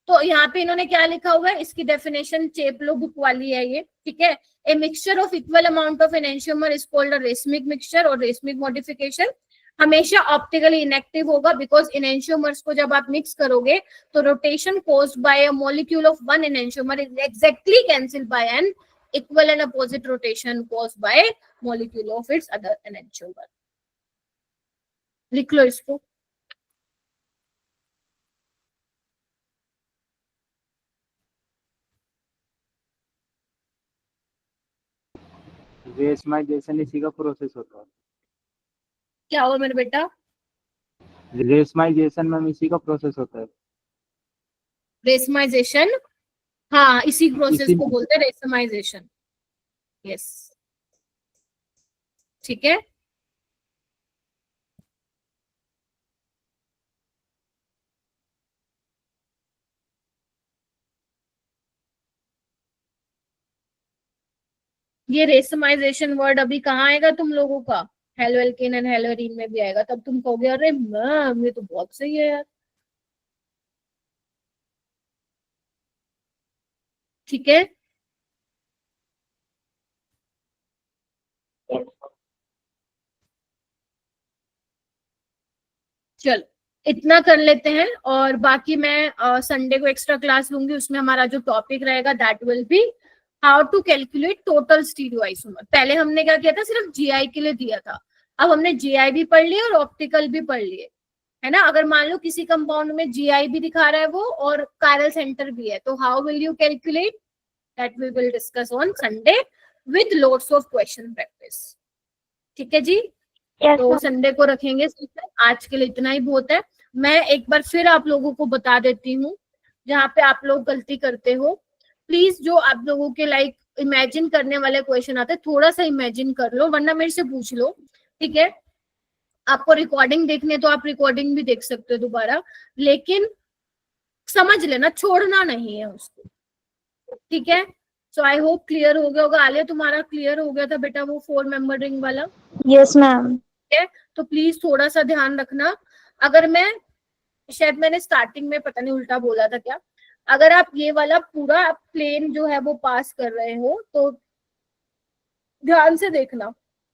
तो यहाँ पे इन्होंने क्या लिखा हुआ है, इसकी डेफिनेशन चेपलो बुक वाली है ये। ठीक है, a mixture of equal amount of enantiomer is called a racemic mixture, और रेसमिक मॉडिफिकेशन हमेशा ऑप्टिकली इनएक्टिव होगा, बिकॉज एनेंशियोमर्स को जब आप मिक्स करोगे तो rotation caused by a molecule of one enantiomer is exactly cancelled by an equal and opposite rotation caused by molecule of its other enantiomer. लिख लो इसको। रेशमाइजेशन इसी का प्रोसेस होता है। क्या हुआ मेरे बेटा? रेशमाइजेशन मैम इसी का प्रोसेस होता है। रेशमाइजेशन, हाँ इसी प्रोसेस इसी- को बोलते हैं रेशमाइजेशन। यस, ठीक है। ये रेशमाइजेशन वर्ड अभी कहाँ आएगा तुम लोगों का? Halo alkane and hello arene में भी आएगा, तब तुम कहोगे अरे मैम ये तो बहुत सही है यार। ठीक है, चलो इतना कर लेते हैं, और बाकी मैं संडे को एक्स्ट्रा क्लास लूंगी, उसमें हमारा जो टॉपिक रहेगा that will be how to calculate total stereoisomer. पहले हमने क्या किया था, सिर्फ जीआई के लिए दिया था, अब हमने जीआई भी पढ़ लिया और ऑप्टिकल भी पढ़ लिए, है ना। अगर मान लो किसी कंपाउंड में जीआई भी दिखा रहा है वो और कायरल सेंटर भी है, तो how will you calculate, that we will discuss on Sunday with loads of question practice. ठीक है जी, तो संडे को रखेंगे। आज के लिए इतना ही बहुत है। मैं एक बार फिर आप लोगों को बता देती हूँ, जहाँ पे आप लोग गलती करते हो, प्लीज जो आप लोगों के लाइक इमेजिन करने वाले क्वेश्चन आते हैं थोड़ा सा इमेजिन कर लो, वरना मेरे से पूछ लो। ठीक है, आपको रिकॉर्डिंग देखने तो आप रिकॉर्डिंग भी देख सकते हो दोबारा, लेकिन समझ लेना, छोड़ना नहीं है उसको। ठीक है, सो आई होप क्लियर हो गया होगा। आलिया तुम्हारा क्लियर हो गया था बेटा वो 4 मेंबर रिंग वाला? Yes ma'am. है, तो प्लीज थोड़ा सा ध्यान रखना। अगर मैं शायद मैंने स्टार्टिंग में पता नहीं उल्टा बोला था क्या, अगर आप ये वाला पूरा प्लेन जो है वो पास कर रहे हो तो ध्यान से देखना,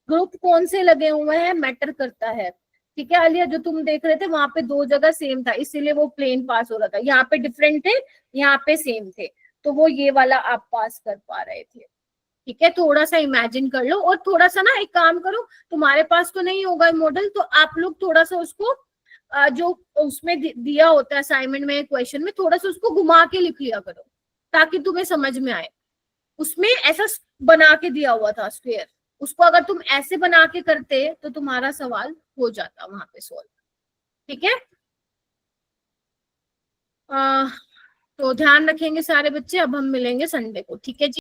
ग्रुप कौन से लगे हुए हैं मैटर करता है। ठीक है आलिया, जो तुम देख रहे थे वहां पे 2 जगह सेम था, इसीलिए वो प्लेन पास हो रहा था। यहाँ पे डिफरेंट थे, यहाँ पे सेम थे, तो वो ये वाला आप पास कर पा रहे थे। ठीक है, थोड़ा सा इमेजिन कर लो, और थोड़ा सा ना एक काम करो, तुम्हारे पास तो नहीं होगा मॉडल, तो आप लोग थोड़ा सा उसको जो उसमें दिया होता है असाइनमेंट में क्वेश्चन में, थोड़ा सा उसको घुमा के लिख लिया करो ताकि तुम्हें समझ में आए। उसमें ऐसा बना के दिया हुआ था स्क्वायर, उसको अगर तुम ऐसे बना के करते तो तुम्हारा सवाल हो जाता वहां पे सॉल्व। ठीक है, तो ध्यान रखेंगे सारे बच्चे। अब हम मिलेंगे संडे को। ठीक है जी।